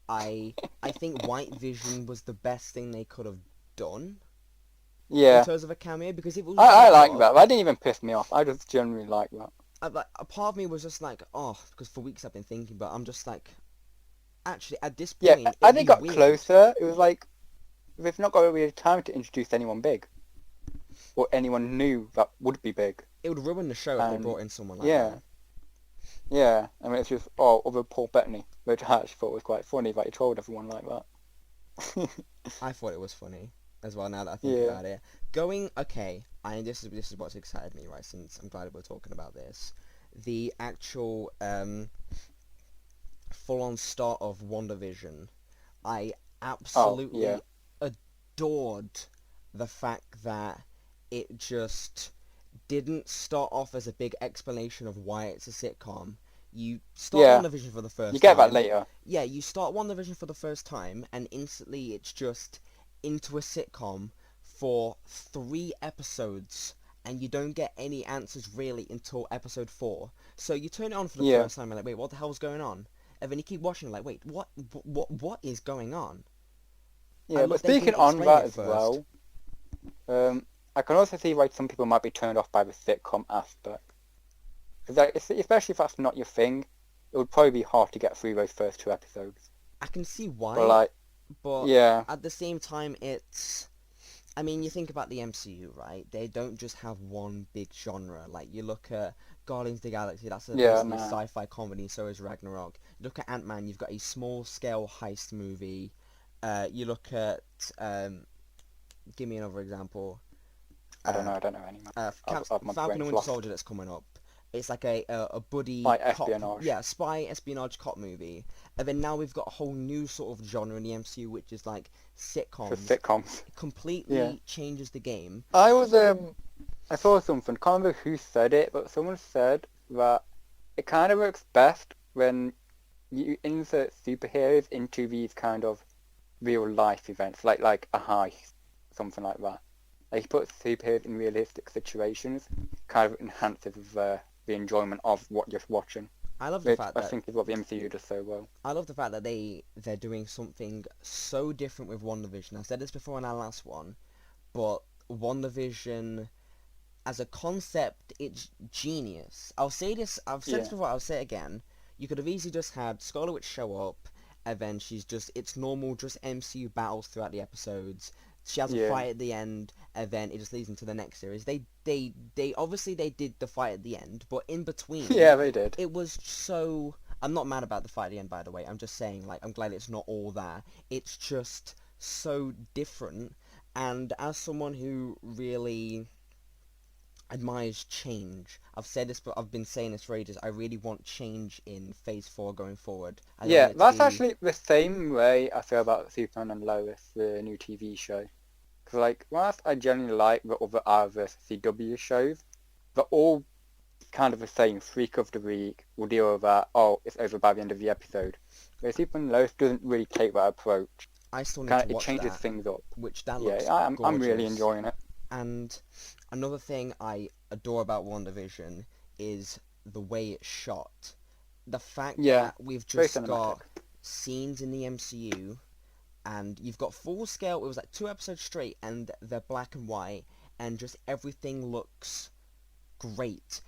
I think White Vision was the best thing they could have done. Yeah. In terms of a cameo, because it was. I like that. That didn't even piss me off. I just generally like that. A part of me was just like, oh, because for weeks I've been thinking, but I'm just like, actually, at this point, yeah, as they got closer, it was like they've not got really time to introduce anyone big, or anyone new that would be big. It would ruin the show if they brought in someone like that. that. Yeah, I mean, it's just, other Paul Bettany, which I actually thought was quite funny that he trolled everyone like that. I thought it was funny as well, now that I think about it. This is what's excited me, right, since I'm glad we're talking about this. The actual full-on start of WandaVision, I absolutely adored the fact that it just didn't start off as a big explanation of why it's a sitcom. You start WandaVision for the first time. You get that later. Yeah, you start WandaVision for the first time, and instantly it's just into a sitcom for 3 episodes, and you don't get any answers really until episode 4. So you turn it on for the first time and like, wait, what the hell's going on? And then you keep watching like, wait, what is going on? Yeah, but speaking on that as well, I can also see why some people might be turned off by the sitcom aspect. Especially if that's not your thing, it would probably be hard to get through those first 2 episodes. I can see why, but at the same time, I mean, you think about the MCU, right? They don't just have one big genre. Like, you look at Guardians of the Galaxy, that's a sci-fi comedy, so is Ragnarok. You look at Ant-Man, you've got a small-scale heist movie. You look at, give me another example. I don't know any. Falcon and Winter Soldier that's coming up. It's like a buddy By cop, espionage. yeah, spy espionage cop movie. And then now we've got a whole new sort of genre in the MCU, which is like For sitcoms. sitcoms. It Yeah. completely changes the game. I saw something, can't remember who said it, but someone said that it kind of works best when you insert superheroes into these kind of real life events, like a heist, something like that. Like you put superheroes in realistic situations, kind of enhances the enjoyment of what you're watching, I love the which fact I that think is what the MCU does so well. they're doing something so different with WandaVision. I said this before in our last one, but WandaVision as a concept, it's genius. I'll say this. I've said this Yeah, before. I'll say it again. You could have easily just had Scarlet Witch show up, and then she's just it's normal, just MCU battles throughout the episodes. She has a yeah, fight at the end, and then it just leads into the next series. They obviously they did the fight at the end, but in between, yeah, they did. it was so. I'm not mad about the fight at the end, by the way. I'm just saying, like, I'm glad it's not all there. It's just so different, and as someone who really admires change. I've said this, but I've been saying this for ages. I really want change in Phase 4 going forward. I don't want Yeah, it to that's be... actually the same way I feel about Superman and Lois, the new TV show. Because, like, whilst I generally like the other R vs. CW shows, they're all kind of the same. Freak of the week, we'll deal with that. Oh, it's over by the end of the episode. Whereas Superman and Lois doesn't really take that approach. I still need Kind to of, it watch changes that, things up. which that Yeah, looks I'm really gorgeous. enjoying it. And another thing I adore about WandaVision is the way it's shot. The fact Yeah, that we've very just cinematic. got scenes in the MCU and you've got full scale, it was like 2 episodes straight and they're black and white and just everything looks great.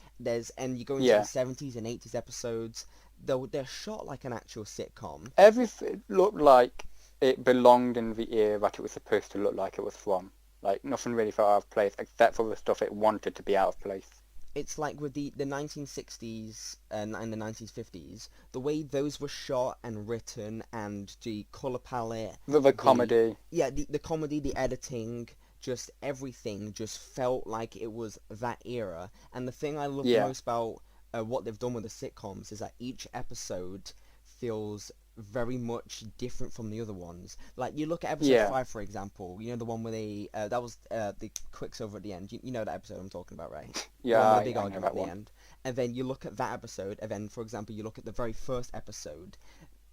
And you go into the Yeah, 70s and 80s episodes, they're shot like an actual sitcom. everything looked like it belonged in the era that it was supposed to look like it was from. Like, nothing really felt out of place, except for the stuff it wanted to be out of place. It's like with the 1960s and the 1950s, the way those were shot and written and the color palette, The the comedy, yeah, the comedy, the editing, just everything just felt like it was that era. And the thing I love yeah, most about what they've done with the sitcoms is that each episode feels very much different from the other ones. Like you look at episode yeah, 5, for example. You know the one where they that was the Quicksilver at the end. You know that episode I'm talking about, right? The yeah, one with the big I know argument that at the one. end. And then you look at that episode, and then, for example, you look at the very first episode.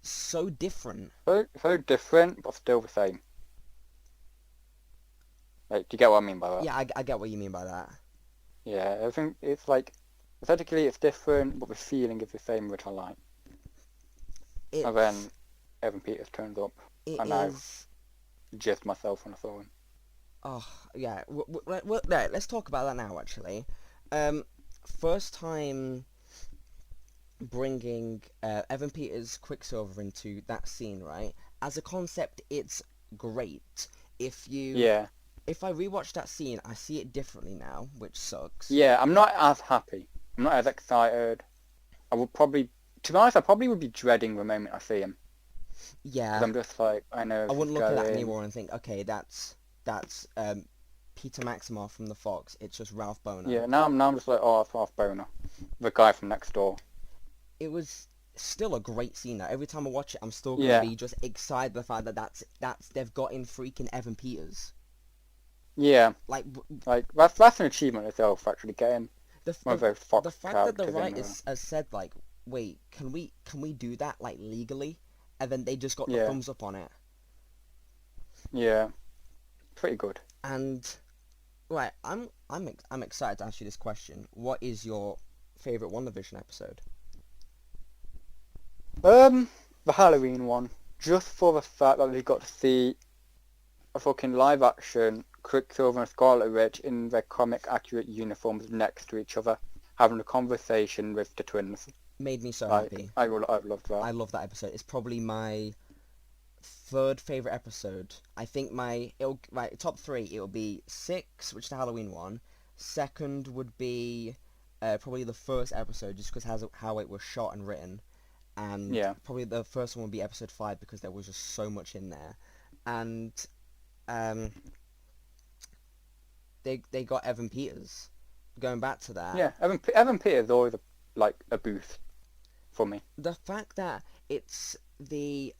So different. So different, but still the same. Like, do you get what I mean by that? Yeah, I get what you mean by that. Yeah, I think it's like, aesthetically it's different, but the feeling is the same, which I like. And then It's Evan Peters turns up, it and I is. jizzed myself when I saw him. Oh yeah. Right, let's talk about that now. Actually, um, first time bringing Evan Peters Quicksilver into that scene, right? As a concept, it's great. If you Yeah, if I rewatch that scene, I see it differently now, which sucks. yeah, I'm not as happy. I'm not as excited. I would probably, to be honest, I probably would be dreading the moment I see him. Because Yeah, I'm just like, I know I this is wouldn't look at that going. anymore and think, okay, that's Peter Maximoff from the Fox. It's just Ralph Boner. Yeah, now I'm just like, oh, it's Half Boner. The guy from next door. It was still a great scene. Though. Every time I watch it, I'm still gonna Yeah, be just excited by the fact that that's they've got in freaking Evan Peters. yeah. Like Like, that's an achievement itself, actually, getting the one of the those the Fox fact that the characters in there. writers has said like, wait, can we do that like legally? And then they just got the Yeah, thumbs up on it. yeah. Pretty good. And right, I'm excited to ask you this question. What is your favorite WandaVision episode? The Halloween one. Just for the fact that we got to see a fucking live action Quicksilver and Scarlet Witch in their comic accurate uniforms next to each other, having a conversation with the twins. Made me so Like, happy. I've loved that. I love that episode. It's probably my third favorite episode. I think my top three. It'll be 6, which is the Halloween one. Second would be probably the first episode, just because how it was shot and written. And Yeah, probably the first one would be episode 5 because there was just so much in there. And um, they got Evan Peters. going back to that. Yeah, Evan Peters is always a boost for me. The fact that it's the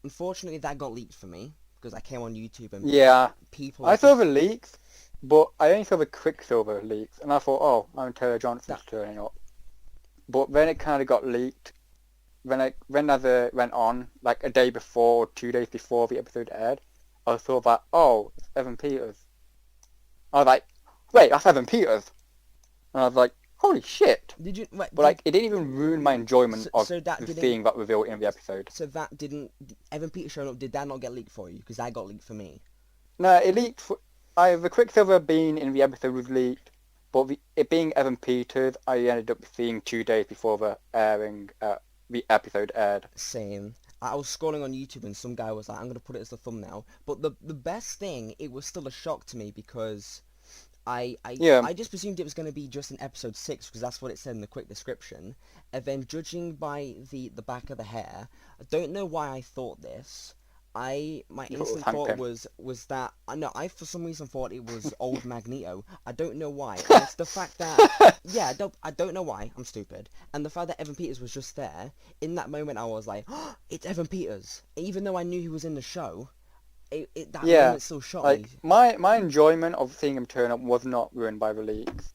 unfortunately that got leaked for me because I came on YouTube and people. I saw the leaks, but I only saw the Quicksilver leaks, and I thought, oh, Aaron Taylor Johnson's turning up. But then it kind of got leaked. When as it went on, like a day before or 2 days before the episode aired, I saw that, oh, it's Evan Peters. I was like, wait, that's Evan Peters. And I was like, holy shit. Did you? Wait, but it didn't even ruin my enjoyment of seeing that reveal in the episode. So that didn't, Evan Peters showing up, did that not get leaked for you? Because that got leaked for me. No, it leaked. The Quicksilver being in the episode was leaked, but it being Evan Peters, I ended up seeing 2 days before the airing. The episode aired. Same. I was scrolling on YouTube and some guy was like, I'm going to put it as the thumbnail. But the best thing, it was still a shock to me because I just presumed it was going to be just in episode 6 because that's what it said in the quick description. And then judging by the back of the hair, I don't know why I thought this. My instant thought was that I for some reason thought it was old Magneto. I don't know why. And it's the fact that I don't know why. I'm stupid. And the fact that Evan Peters was just there in that moment, I was like, oh, it's Evan Peters. Even though I knew he was in the show, that moment still shocked me. My enjoyment of seeing him turn up was not ruined by the leaks.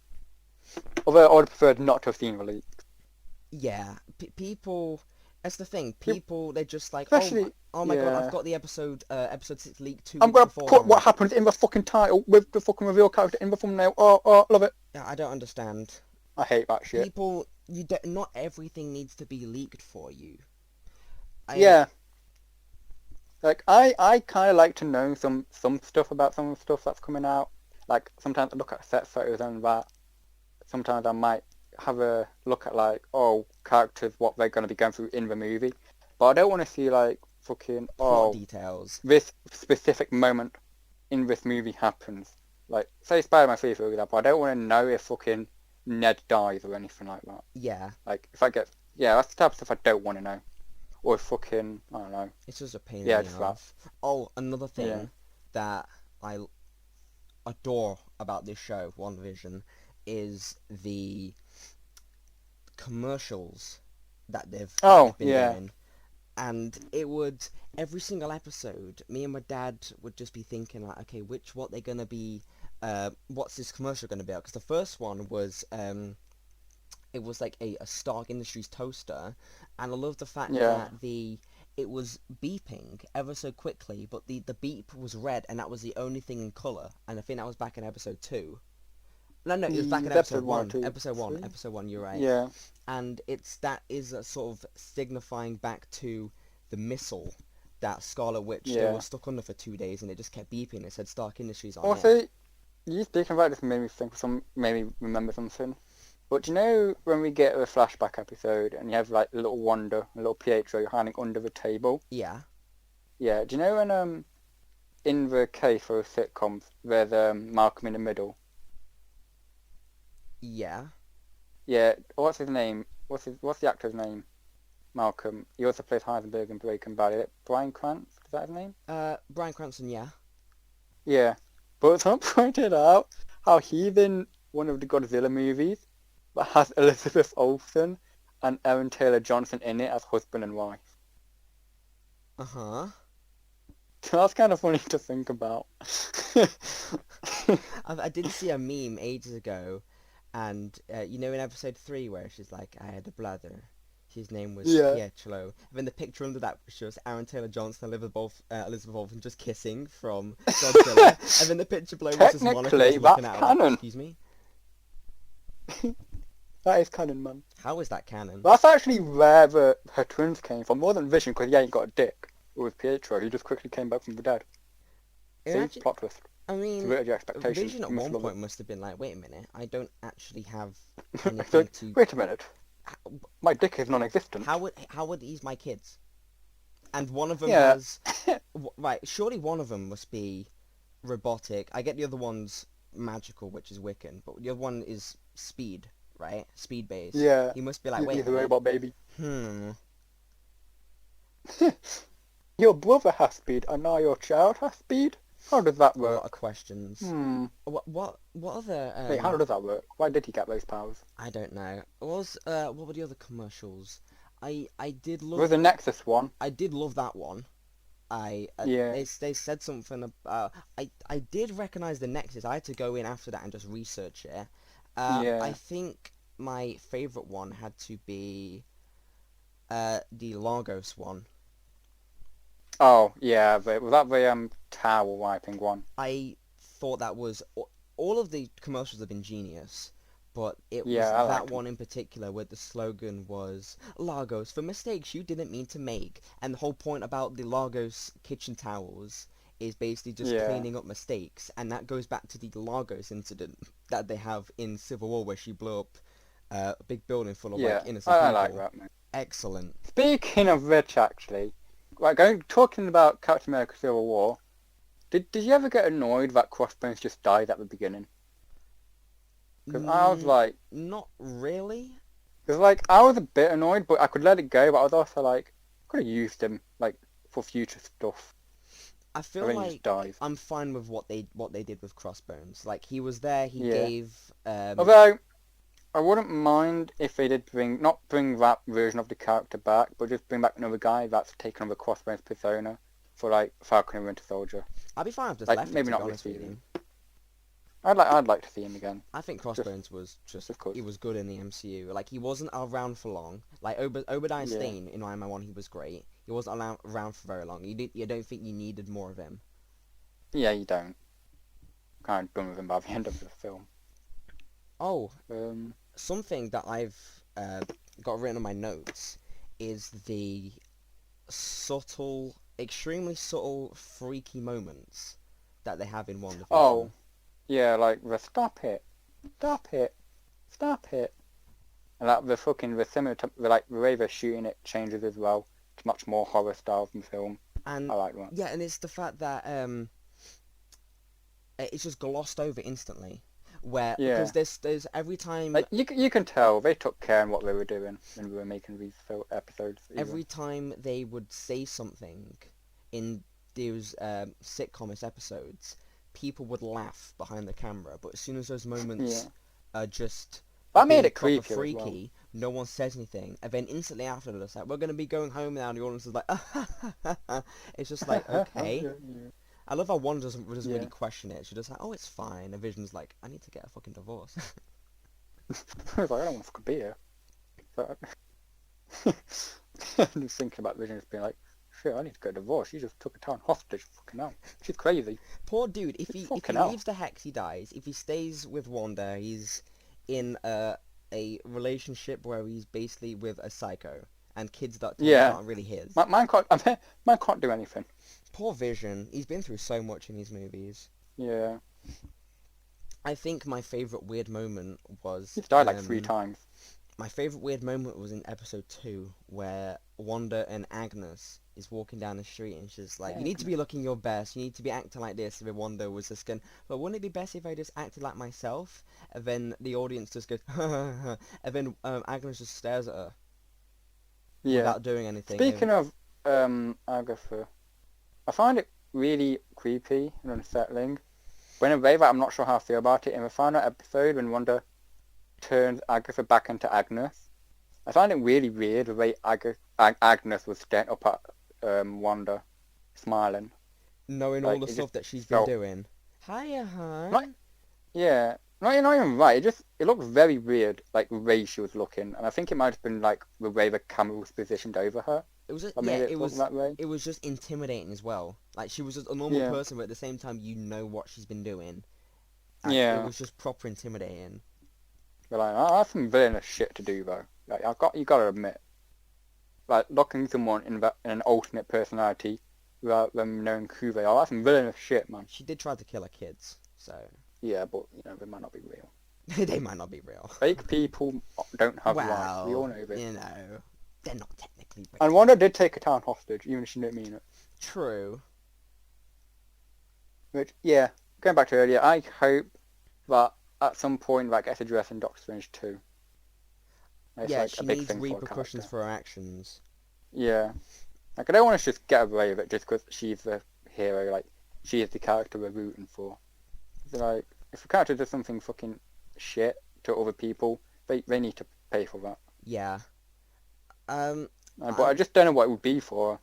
Although I would have preferred not to have seen the leaks. Yeah, people. That's the thing. People, they're just like, oh my god, I've got the episode 6 leak 2 I'm weeks gonna put what happens in the fucking title with the fucking reveal character in the thumbnail. Oh, love it. Yeah, I don't understand. I hate that shit. People, not everything needs to be leaked for you. Like, I kind of like to know some stuff about some of the stuff that's coming out. Like, sometimes I look at set photos and that. Sometimes I might have a look at, like, characters, what they're going to be going through in the movie. But I don't want to see, like, fucking, plot details. This specific moment in this movie happens. Like, say Spider-Man 3, for example, I don't want to know if fucking Ned dies or anything like that. Yeah. Like, if I get... Yeah, that's the type of stuff I don't want to know. Or fucking, I don't know. It's just a pain in the ass. Oh, another thing Yeah. that I adore about this show, WandaVision, is the commercials that they've been doing. And it would, every single episode, me and my dad would just be thinking, like, okay, what they're going to be, what's this commercial going to be about? Because the first one was, it was like a Stark Industries toaster, and I love the fact that it was beeping ever so quickly, but the beep was red, and that was the only thing in colour, and I think that was back in episode 2. No, it was back in episode 1. Episode 1, you're right. Yeah. And that is a sort of signifying back to the missile that Scarlet Witch they were stuck under for 2 days, and it just kept beeping. It said Stark Industries on it. Also, you speaking about this made me remember something. But do you know when we get a flashback episode and you have like a little Wanda, a little Pietro hiding under the table? Yeah. Yeah. Do you know when in the case for sitcoms there's Malcolm in the Middle? Yeah. Yeah. What's his name? What's the actor's name? Malcolm. He also plays Heisenberg in Breaking Bad. Is it Bryan Cranston? Is that his name? Bryan Cranston. Yeah. Yeah. But someone pointed out how he's in one of the Godzilla movies that has Elizabeth Olsen and Aaron Taylor Johnson in it as husband and wife. Uh-huh. So that's kind of funny to think about. I did see a meme ages ago, and you know in episode 3 where she's like, I had a brother. His name was Pietro. And then the picture under that shows Aaron Taylor Johnson and Elizabeth Olsen just kissing from Godzilla. And then the picture below was just Monica looking at her. Canon. Excuse me? That is canon, man. How is that canon? That's actually where her twins came from, more than Vision, because he ain't got a dick. With Pietro, he just quickly came back from the dead. See, plot twist. I mean, Subverted your expectations. Vision at one point must have been like, wait a minute, I don't actually have anything to... Wait a minute. My dick is non-existent. How would these my kids? And one of them has... Right, surely one of them must be robotic. I get the other one's magical, which is Wiccan, but the other one is speed, right? Speed-based. Yeah. He must be like, wait a minute. He's a robot baby. Your brother has speed, and now your child has speed? How does that A work? lot of questions. Hmm. What other Wait, how does that work? Why did he get those powers? I don't know. What were the other commercials? I did There was love a Nexus one. I did love that one. Yeah. They said something I did recognize the Nexus. I had to go in after that and just research it. I Yeah. think my favorite one had to be the Lagos one. Oh, yeah. Was that the towel wiping one? I thought that was all of the commercials have been genius, but it Yeah, was I that liked them. one in particular where the slogan was Lagos for mistakes you didn't mean to make, and the whole point about the Lagos kitchen towels is basically just Yeah. cleaning up mistakes, and that goes back to the Lagos incident that they have in Civil War where she blew up a big building full of like Yeah. innocent I like people. that, man. Excellent. Speaking of which, actually, like talking about Captain America: Civil War, did you ever get annoyed that Crossbones just died at the beginning? Because I was Mm, like, not really. I was a bit annoyed, but I could let it go. But I was also like, could have used him like for future stuff. I And feel then he just like dies. I'm fine with what they did with Crossbones. Like he was there, he Yeah. gave Although I wouldn't mind if they did not bring that version of the character back, but just bring back another guy that's taken on the Crossbones persona for like Falcon and Winter Soldier. I'd be fine if just Like left it maybe to be not this honest with season. you. I'd like to see him again. I think Just Crossbones was just just cause. he was good in the MCU. Like he wasn't around for long. Like Obadiah Yeah. Stane in Iron Man 1 he was great. He wasn't around for very long. You don't think you needed more of him. Yeah, you don't. Kind of done with him by the end of the film. Oh, Um. something that I've got written on my notes is the extremely subtle, freaky moments that they have in WandaVision. Oh, yeah, like the stop it, stop it, and like the similar to the way they're shooting it changes as well. It's much more horror style than film. And I like that. yeah, and it's the fact that it's just glossed over instantly. Where because Yeah, there's every time like you can tell they took care in what they were doing when we were making these episodes. Even. every time they would say something in those sitcom episodes, people would laugh behind the camera. But as soon as those Yeah, moments are just that made being it proper creepier as well. freaky, no one says anything, and then instantly after they're just like, "We're gonna be going home now," and the audience is like, it's just like, okay. Yeah, I love how Wanda doesn't really yeah. question it. She's just like, "Oh, it's fine." And Vision's like, "I need to get a fucking divorce." I was like, I don't want to fucking be here. So, I'm just thinking about Vision just being like, shit, I need to get a divorce. She just took a town hostage. Fucking hell. She's crazy. Poor dude. If he Fucking hell. leaves the Hex, he dies. If he stays with Wanda, he's in a relationship where he's basically with a psycho, and kids that technically Yeah. aren't really his. Mine can't do anything. Poor Vision. He's been through so much in these movies. Yeah. I think my favorite weird moment was He's died like 3 times. my favorite weird moment was in episode 2 where Wanda and Agnes is walking down the street and she's like, "You need to be looking your best. You need to be acting like this." And then Wanda was just going, "But wouldn't it be best if I just acted like myself?" And then the audience just goes, and then Agnes just stares at her Yeah. without doing anything. Speaking of Agatha, I find it really creepy and unsettling. But in a way that I'm not sure how I feel about it. In the final episode, when Wanda turns Agatha back into Agnes, I find it really weird the way Agnes was staring up at Wanda, smiling. Knowing Like, all the it stuff just that she's been felt doing. Hiya, hon. not, yeah, not even right. It looked very weird, like the way she was looking, and I think it might have been like the way the camera was positioned over her. It was That made it look that way. it was just intimidating as well. Like she was just a normal Yeah, person, but at the same time you know what she's been doing, and it yeah. was just proper intimidating. But like, that's some villainous shit to do though. Like, you gotta admit, like locking someone in an alternate personality without them knowing who they are, that's some villainous shit, man. She did try to kill her kids, so Yeah, but they might not be real. they might not be real. Fake people don't have lives. We all Well, know this. you know, they're not technically And real. Wanda did take a town hostage, even if she didn't mean it. True. Which, yeah, going back to earlier, I hope that at some point that gets addressed in Doctor Strange 2. It's Yeah, like she a big needs thing for a repercussions character. for her actions. Yeah. Like, I don't want to just get away with it just because she's the hero. Like, she is the character we're rooting for. It's like, if a character does something fucking shit to other people, they need to pay for that. Yeah. But I just don't know what it would be for.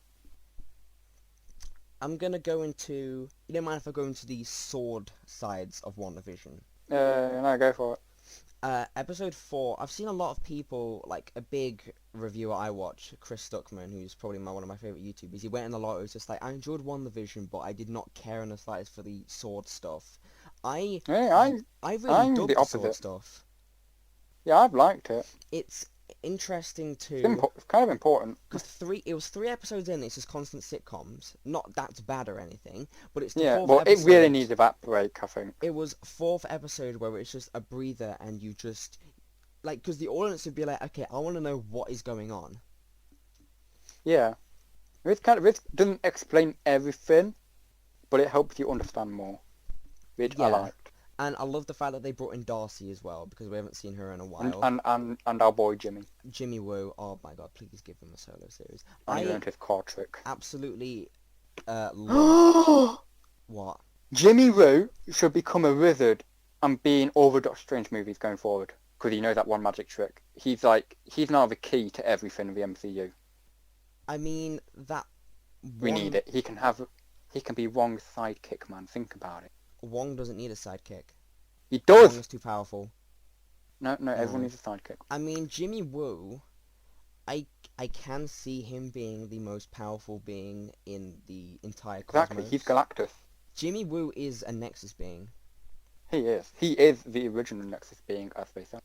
I'm gonna go into... You don't mind if I go into the sword sides of WandaVision? No, go for it. Episode 4, I've seen a lot of people, like a big reviewer I watch, Chris Stuckman, who's probably one of my favourite YouTubers, he went in a lot, it was just like, I enjoyed WandaVision, but I did not care in the slightest for the sword stuff. I really dug the sword stuff. Yeah, I've liked it. It's interesting too. It's kind of important. Because it was 3 episodes in, it's just constant sitcoms. Not that's bad or anything, but it's the 4th well, episode. it really needed that break, I think. It was 4th episode where it's just a breather and you just... Like, because the audience would be like, okay, I want to know what is going on. Yeah. This doesn't explain everything, but it helps you understand more, which I liked. And I love the fact that they brought in Darcy as well, because we haven't seen her in a while. And our boy Jimmy. Jimmy Woo, oh my god, please give him a solo series. And he learned his card trick. Absolutely love... What? Jimmy Woo should become a wizard and be in all the Doctor Strange movies going forward, because he knows that one magic trick. He's now the key to everything in the MCU. I mean, that... We need it. He can be Wong's sidekick, man. Think about it. Wong doesn't need a sidekick. He does! Wong is too powerful. No, everyone needs a sidekick. I mean, Jimmy Woo, I can see him being the most powerful being in the entire cosmos. Exactly, he's Galactus. Jimmy Woo is a Nexus being. He is. He is the original Nexus being, as they say.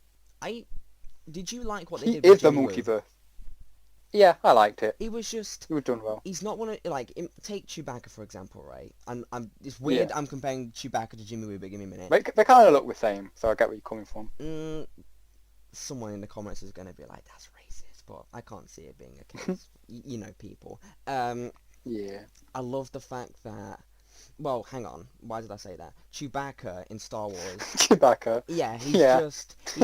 Did you like what they did with He is Jimmy the multiverse. Woo? Yeah, I liked it. It was just... He was done well. He's not one of... Like, take Chewbacca, for example, right? It's weird I'm comparing Chewbacca to Jimmy Woo, but give me a minute. They kind of look the same, so I get where you're coming from. Someone in the comments is going to be like, that's racist, but I can't see it being a case. You know people. Yeah. I love the fact that... Well, hang on. Why did I say that? Chewbacca in Star Wars... Chewbacca? Yeah, he's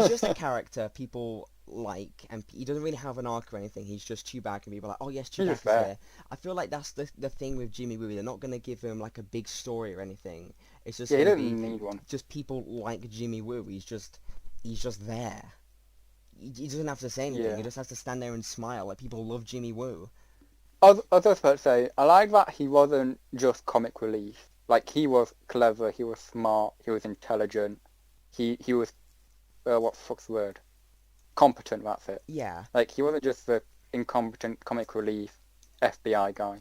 just a character people... like, and he doesn't really have an arc or anything. He's just Chewbacca, and people are like, oh yes, Chewbacca's here. I feel like that's the thing with Jimmy Woo. They're not gonna give him like a big story or anything. It's just he doesn't need one. Just people like Jimmy Woo. He's just there. He doesn't have to say anything. Yeah. He just has to stand there and smile. Like, people love Jimmy Woo. I was just about to say, I like that he wasn't just comic relief. Like, he was clever, he was smart, he was intelligent, he was what the fuck's the word? Competent, that's it. Yeah. Like, he wasn't just the incompetent comic relief FBI guy.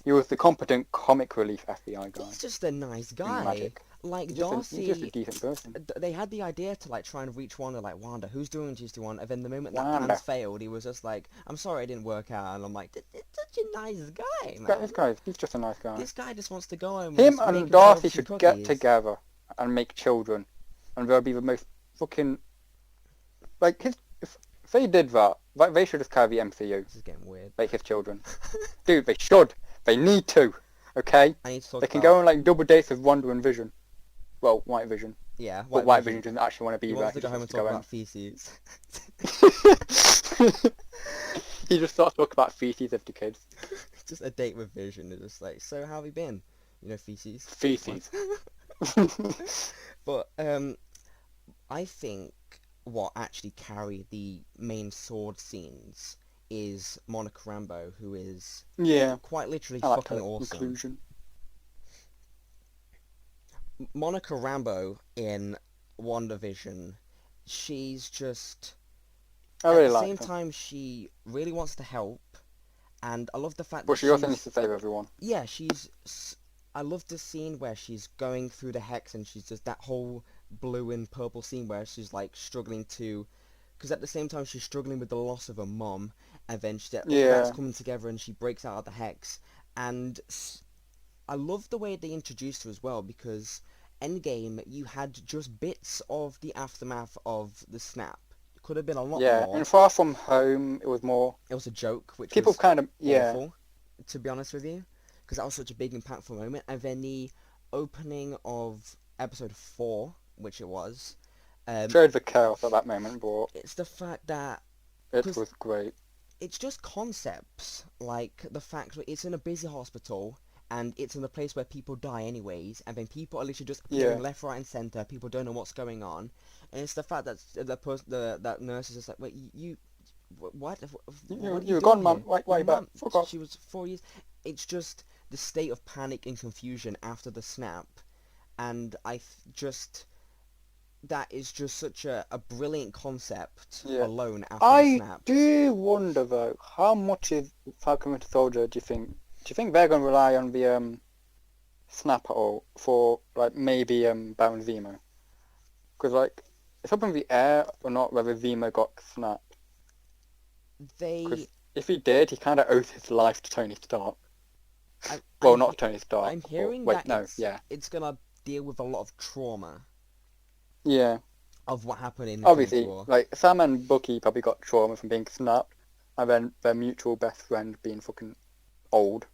He was the competent comic relief FBI guy. He's just a nice guy. Like, Darcy... He's just a decent person. They had the idea to, like, try and reach Wanda, like, Wanda, who's doing this to Wanda? And then the moment that plans failed, he was just like, I'm sorry it didn't work out. And I'm like, it's such a nice guy, man. He's just a nice guy. This guy just wants to go home. Him and Darcy should get together and make children. And they'll be the most fucking... Like, if they did that, like, they should just carry the MCU. This is getting weird. Like his children. Dude, they should. They need to. Okay? I need to talk They can go on, like, double dates with Wanda and Vision. Well, White Vision. Yeah, But White Vision doesn't actually want to be there. He wants to go home and talk about feces. He just starts talking about feces with the kids. Just a date with Vision. It's just like, so how have you been? You know, feces. Feces. But, I think what actually carried the main sword scenes is Monica Rambeau, who is quite literally fucking awesome. Inclusion. Monica Rambeau in WandaVision, she's just... I really at the like same her. time, she really wants to help, and I love the fact that But she also needs to save everyone. Yeah, I love the scene where she's going through the hex, and she's just that whole blue and purple scene where she's like struggling to... Because at the same time, she's struggling with the loss of her mom, and then that's coming together, and she breaks out of the hex. And I love the way they introduced her as well, because Endgame, you had just bits of the aftermath of the snap. It could have been a lot more. Yeah, in Far From Home, it was more... It was a joke, which people was kind of awful, to be honest with you, because that was such a big, impactful moment. And then the opening of episode 4, which it was... showed the chaos at that moment, but... It's the fact that... It was great. It's just concepts, like the fact that it's in a busy hospital, and it's in the place where people die anyways, and then people are literally just appearing left, right, and center. People don't know what's going on, and it's the fact that that nurse is just like, wait, what are you You're doing gone, mum. here? Why Your you back? mum, Fuck off. she was 4 years. It's just the state of panic and confusion after the snap, and just that is just such a brilliant concept Yeah. alone after the I snap. do wonder though, how much is Falcon Winter Soldier? Do you think? Do you think they're gonna rely on the snap at all for like maybe Baron Zemo? Because like it's up in the air or not whether Zemo got snapped. Because if he did, he kind of owes his life to Tony Stark. Well, not Tony Stark. I'm hearing wait, that no, yeah. it's gonna deal with a lot of trauma. Yeah. Of what happened in Obviously, Infinity War. like Sam and Bucky probably got trauma from being snapped, and then their mutual best friend being fucking old.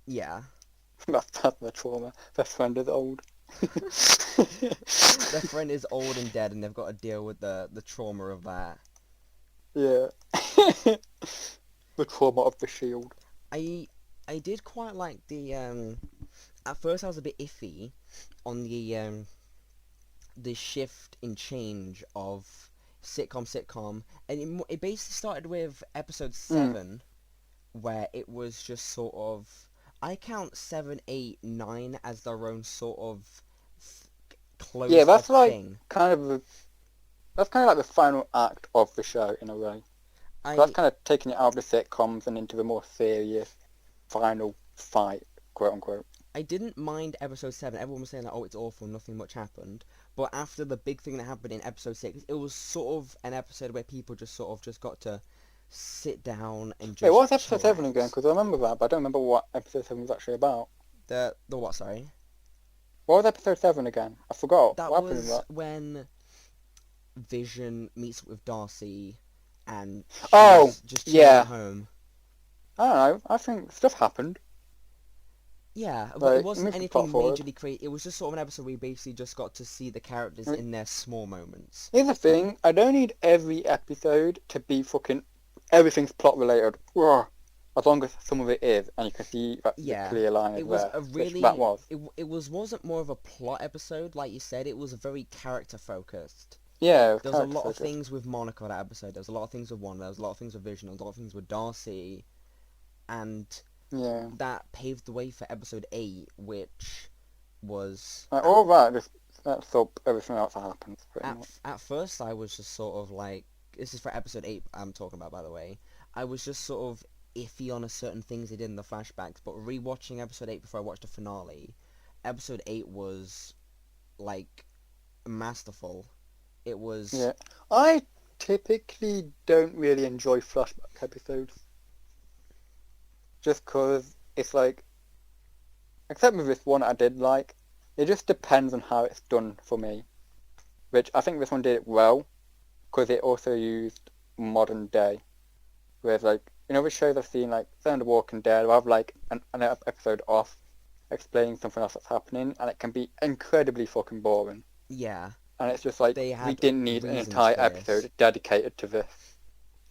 Yeah. That's their trauma. Best friend is old. Their friend is old and dead, and they've got to deal with the trauma of that. Yeah. The trauma of the Shield. I did quite like the at first I was a bit iffy on the shift in change of sitcom, and it basically started with episode 7 where it was just sort of, I count 7, 8, 9 as their own sort of closed that's off like thing. That's kind of like the final act of the show in a way. That's kind of taking it out of the sitcoms and into the more serious final fight, quote unquote. I didn't mind episode 7. Everyone was saying that, oh, it's awful, nothing much happened. But after the big thing that happened in episode 6, it was sort of an episode where people just got to sit down and just Wait, what was episode 7 again? Because I remember that, but I don't remember what episode 7 was actually about. The what, sorry? What was episode 7 again? I forgot. That what was happened in that? when Vision meets with Darcy and just chilling at home. I don't know. I think stuff happened. Yeah, but it wasn't anything majorly crazy. It was just sort of an episode where we basically just got to see the characters in their small moments. Here's the thing. I don't need every episode to be fucking... Everything's plot related. As long as some of it is, and you can see that the clear line it was there. A really, that was. It wasn't more of a plot episode, like you said. It was very character focused. Yeah, there was a lot of things with Monica that episode. There was a lot of things with Wanda. There was a lot of things with Vision. There was a lot of things with Darcy, and that paved the way for episode 8, which was all that just sets up everything else that happens. At first, I was just sort of like, this is for episode 8 I'm talking about, by the way. I was just sort of iffy on certain things they did in the flashbacks, but rewatching episode 8 before I watched the finale, episode 8 was like masterful. It was... Yeah. I typically don't really enjoy flashback episodes. Just because it's like... Except with this one I did like. It just depends on how it's done for me. Which I think this one did it well. Because it also used modern day. Whereas like, you know the shows I've seen, like, say, The Walking Dead, I'll have like an episode off explaining something else that's happening. And it can be incredibly fucking boring. Yeah. And it's just like, we didn't need an entire episode dedicated to this.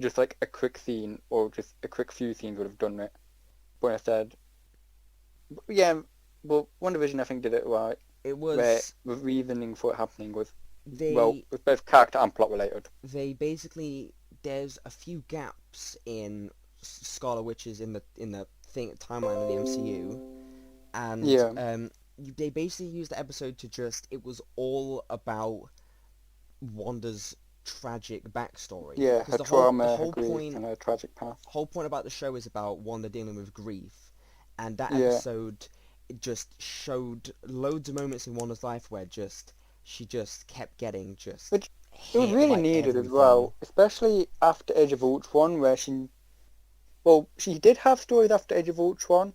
Just like a quick scene, or just a quick few scenes would have done it. But instead, yeah, but WandaVision I think did it right. It was... Where the reasoning for it happening was, it was both character and plot related. They basically, there's a few gaps in Scarlet Witch's in the timeline of the MCU. And they basically used the episode to just... It was all about Wanda's tragic backstory. Yeah, her trauma, her grief, and her tragic past. The whole point about the show is about Wanda dealing with grief. And that episode just showed loads of moments in Wanda's life where she just kept getting just... Which it was really needed as well, especially after Age of Ultron, where she did have stories after Age of Ultron.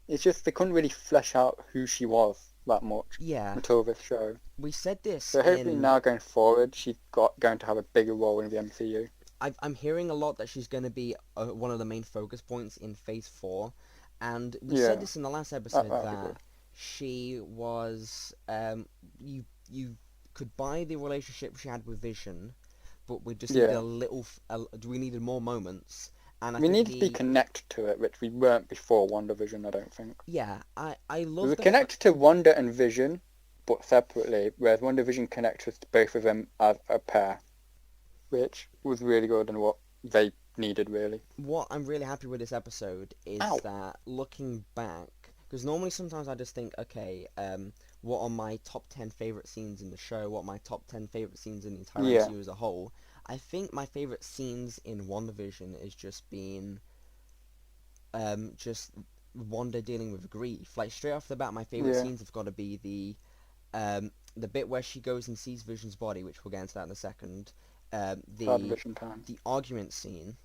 It's just they couldn't really flesh out who she was that much until this show. We said this. So hopefully now going forward, she's going to have a bigger role in the MCU. I'm hearing a lot that she's going to be one of the main focus points in Phase 4, and we said this in the last episode that she was you could buy the relationship she had with Vision, but we just needed we needed more moments. And I We think need to be connected to it, which we weren't before WandaVision, I don't think. yeah, I We love were connected to Wanda and Vision, but separately, whereas WandaVision connects us to both of them as a pair, which was really good and what they needed, really. what I'm really happy with this episode is Ow. that looking back, because normally sometimes I just think, okay, what are my top 10 favorite scenes in the show? What are my top 10 favorite scenes in the entire Yeah. MCU as a whole? I think my favorite scenes in WandaVision is just being, just Wanda dealing with grief. Like straight off the bat, my favorite Yeah. scenes have got to be the bit where she goes and sees Vision's body, which we'll get into that in a second. Sad Vision time. The argument scene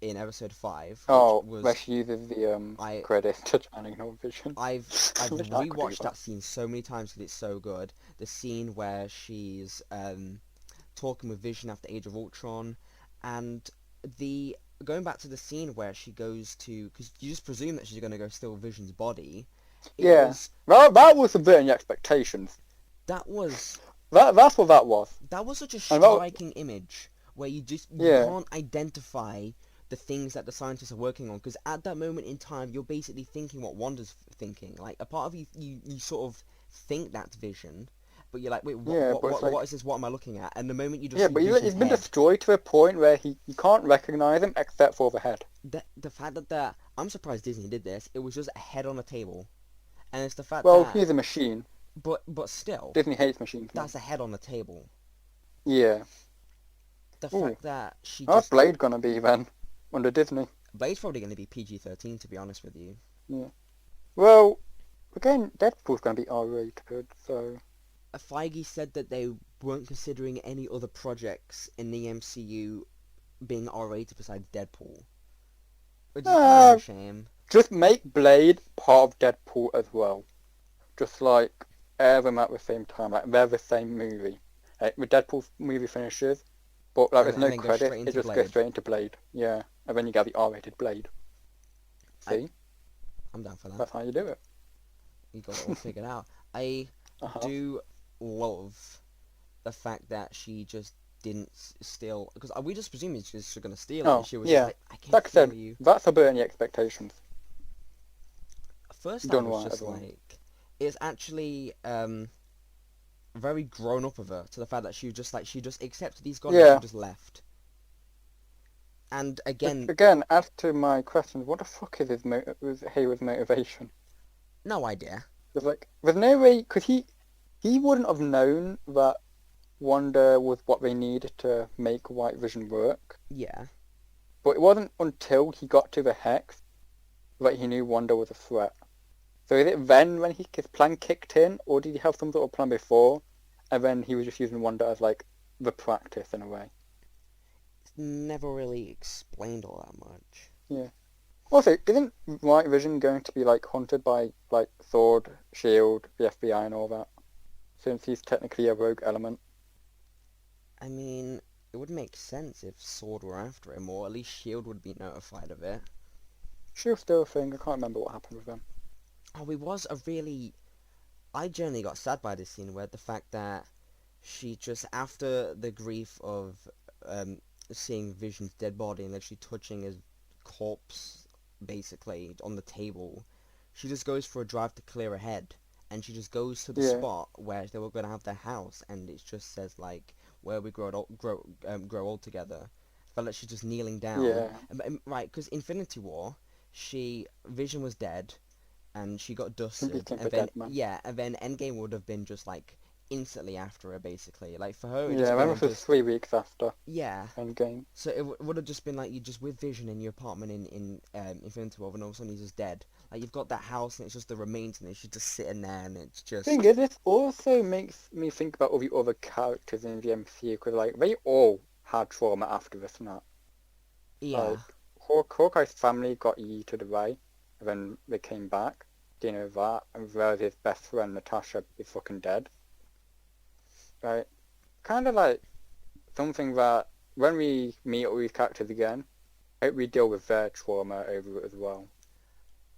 in episode 5, which Oh, was where she uses the I credit to try and ignore Vision. I've Wish I could do rewatched that scene so many times because it's so good. The scene where she's talking with Vision after Age of Ultron, and the going back to the scene where she goes to, because you just presume that she's going to go steal Vision's body. Yeah. That was subverting your expectations. That was That's what that was. that was such a And that- striking image where you Yeah. can't identify the things that the scientists are working on, because at that moment in time you're basically thinking what Wanda's thinking. Like a part of you sort of think that's Vision, but you're like, wait, Yeah, but it's like- what is this? What am I looking at? And the moment you just Yeah, see but Vision's he's been head, destroyed to a point where you can't recognize him except for the head. the fact that I'm surprised Disney did this. It was just a head on a table, and it's the fact Well, that he's a machine. but still, Disney hates machines. that's a head on the table. Yeah. The Ooh. fact that she How's just Blade gonna be then? Under Disney? Blade's probably going to be PG-13, to be honest with you. Yeah. Well, again, Deadpool's gonna be R-rated, so... Feige said that they weren't considering any other projects in the MCU being R-rated besides Deadpool, which is kind of a shame. Just make Blade part of Deadpool as well. Just like air them at the same time, like they're the same movie. Like the Deadpool movie finishes, but like And there's then no go straight credit, into it just Blade. goes straight into Blade. Yeah, and then you get the R-rated Blade. See? I'm down for that. That's how you do it. You got it all figured out. I Uh-huh. do love the fact that she just didn't steal, because we just presumed she was going to steal it. Oh, And she was yeah. just like, I can't Like I feel said, you. that's subverting your expectations. First, I Done was right, just everyone. like, it's actually very grown up of her, to the fact that she just accepted these gods and Yeah. she just left. And again, Again, as to my question, what the fuck is his hero's motivation? no idea. There's no way, because he wouldn't have known that Wanda was what they needed to make White Vision work. Yeah. But it wasn't until he got to the Hex that he knew Wanda was a threat. So is it then when his plan kicked in, or did he have some sort of plan before, and then he was just using Wanda as like the practice in a way? It's never really explained all that much. Yeah. Also, isn't White Vision going to be like hunted by like Sword, Shield, the FBI, and all that? Since he's technically a rogue element. I mean, it would make sense if Sword were after him, or at least S.H.I.E.L.D. would be notified of it. Shield's still a thing. I can't remember what happened with them. Oh, it was a really... I generally got sad by this scene, where the fact that she just, after the grief of seeing Vision's dead body and literally touching his corpse, basically, on the table, she just goes for a drive to clear her head, and she just goes to the Yeah. spot where they were going to have their house, and it just says, like, where we grow old together. I felt like she's just kneeling down. Yeah. Right, because Infinity War, Vision was dead, and she got dusted, became and a then dead man. and then Endgame would have been just like instantly after her, basically. Like for her, it Yeah, just that would've was just 3 weeks after yeah. Endgame. So it would have just been like you just with Vision in your apartment in Infinity War, and all of a sudden he's just dead. Like you've got that house, and it's just the remains, and she's just sitting there, and it's just. Thing is, this also makes me think about all the other characters in the MCU, because like they all had trauma after the snap. Yeah. Like, Hawkeye's family got yeeted away, and then they came back. You know that, and whereas his best friend Natasha is fucking dead. Right? Kind of like something that when we meet all these characters again, I hope we deal with their trauma over it as well.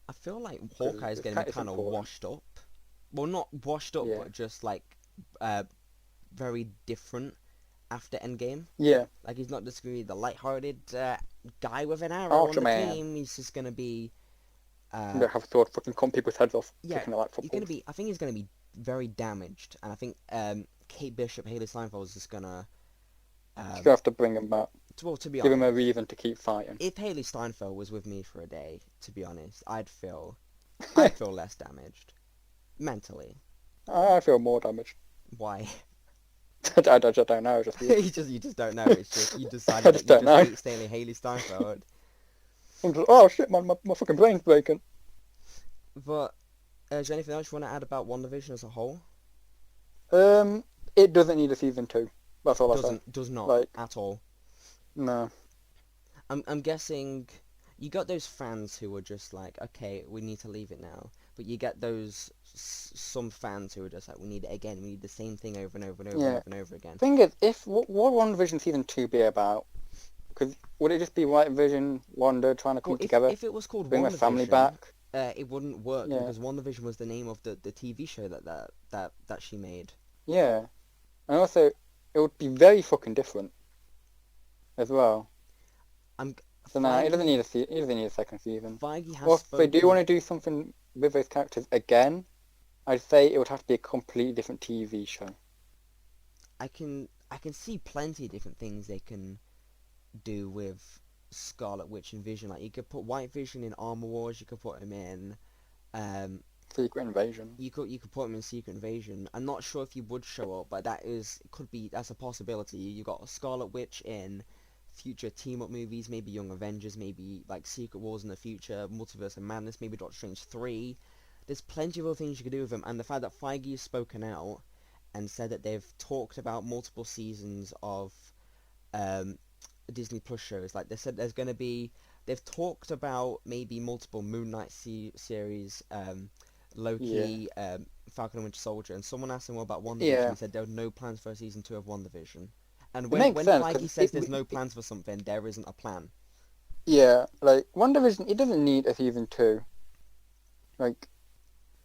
I feel like Hawkeye's going to be kind of washed up. Well, not washed up, Yeah. but just like very different. after Endgame. Yeah. Like, he's not just going to be the light-hearted guy with an arrow on Archer the Man. team. He's just going to be... I'm gonna have a sword fucking cut people's heads off. Yeah, Kicking it like he's football. going to be... I think he's going to be very damaged. And I think Kate Bishop, Haley Steinfeld is just going to... You're gonna have to bring him back. Well, to be Give him honest, a reason to keep fighting. if Haley Steinfeld was with me for a day, to be honest, I'd feel less damaged. Mentally. I feel more damaged. Why? I don't know. Just you just don't know. It's just you decided that you don't just know. hate Stanley Haley Steinfeld. I'm just, oh shit, man, my fucking brain's breaking. But is there anything else you want to add about WandaVision as a whole? It doesn't need a season 2. That's all I say. Does not Like, at all. No. I'm guessing you got those fans who were just like, okay, we need to leave it now. But you get those some fans who are just like, we need it again. We need the same thing over and over and over and over and over again. Thing is, what would WandaVision season 2 be about? Because would it just be White Vision, Wanda trying to come together? If it was called bring WandaVision, their family back, it wouldn't work because WandaVision was the name of the TV show that she made. Yeah, and also it would be very fucking different as well. So no, it doesn't need a second season. Feige has or if they do want to do something with those characters again, I'd say it would have to be a completely different TV show. I can see plenty of different things they can do with Scarlet Witch and Vision. Like, you could put White Vision in Armor Wars. You could put him in Secret Invasion. You could put him in Secret Invasion. I'm not sure if he would show up, but that's a possibility. You got Scarlet Witch in future team-up movies, maybe Young Avengers, maybe like Secret Wars in the future, Multiverse of Madness, maybe Doctor Strange 3. There's plenty of other things you could do with him, and the fact that Feige has spoken out and said that they've talked about multiple seasons of Disney Plus shows. Like, they said there's going to be... They've talked about maybe multiple Moon Knight series, Loki, Falcon and Winter Soldier, and someone asked him what about WandaVision, and said there were no plans for a season 2 of WandaVision. And when Feige says there's no plans for something, there isn't a plan. Yeah, like, WandaVision, it doesn't need a season 2. Like,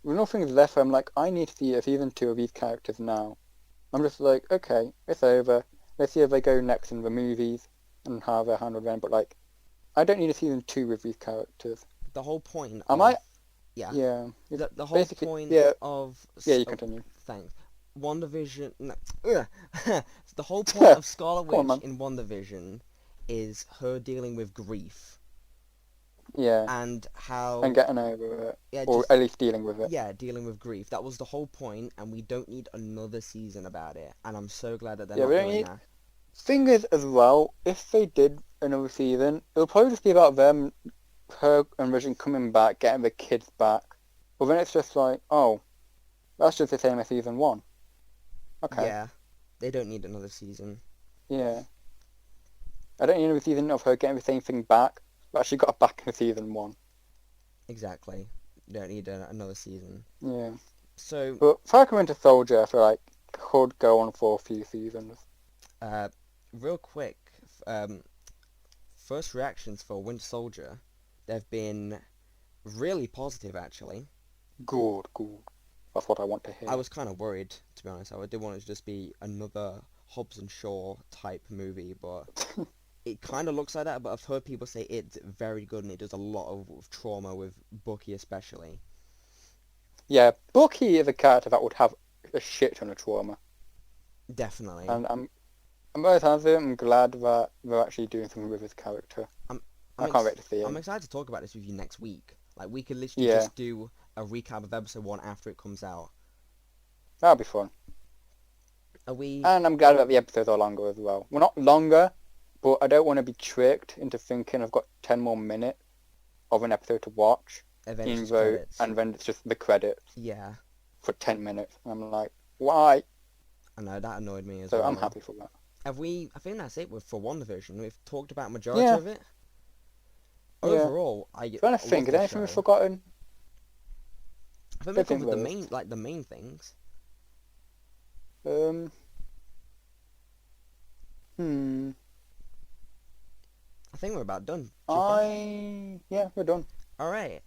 with nothing left, I'm like, I need to see a season 2 of these characters now. I'm just like, okay, it's over. Let's see if they go next in the movies and how they're handled then. But, like, I don't need a season 2 with these characters. The whole point Yeah. The whole point of... Yeah, you continue. Thanks. WandaVision... No. The whole point of Scarlet Witch in WandaVision is her dealing with grief. Yeah. And how... And getting over it. Yeah, or at least dealing with it. Yeah, dealing with grief. That was the whole point, and we don't need another season about it. And I'm so glad that they're not doing that. Thing is, as well, if they did another season, it'll probably just be about them, her and Vision coming back, getting the kids back. But then it's just like, oh, that's just the same as season 1. Okay. Yeah. They don't need another season. Yeah. I don't need another season of her getting the same thing back, but she got it back in season 1. Exactly. You don't need another season. Yeah. So... But Falcon Winter Soldier, I feel like, could go on for a few seasons. Real quick, first reactions for Winter Soldier, they've been really positive, actually. Good. That's what I want to hear. I was kind of worried, to be honest. I didn't want it to just be another Hobbs and Shaw type movie, but it kind of looks like that. But I've heard people say it's very good and it does a lot of trauma with Bucky especially. Yeah, Bucky is a character that would have a shit ton of trauma. Definitely. And I'm both hands of it. I'm glad that they're actually doing something with his character. I can't wait to see it. I'm excited to talk about this with you next week. Like, we could literally just do a recap of episode 1 after it comes out. That'll be fun. And I'm glad that the episodes are longer as well. Well, not longer, but I don't want to be tricked into thinking I've got 10 more minutes of an episode to watch. And then it's just the credits. Yeah. For 10 minutes. And I'm like, why? I know, that annoyed me as well. So I'm happy for that. I think that's it for WandaVision. We've talked about majority of it. Overall, I'm trying to think, is there anything we've forgotten? I think we covered the main things. I think we're about done. Yeah, we're done. Alright.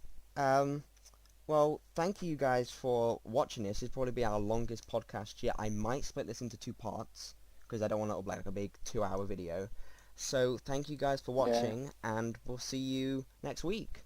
Well, thank you guys for watching this. This will probably be our longest podcast yet. I might split this into 2 parts, because I don't want to upload like a big 2-hour video. So thank you guys for watching, and we'll see you next week.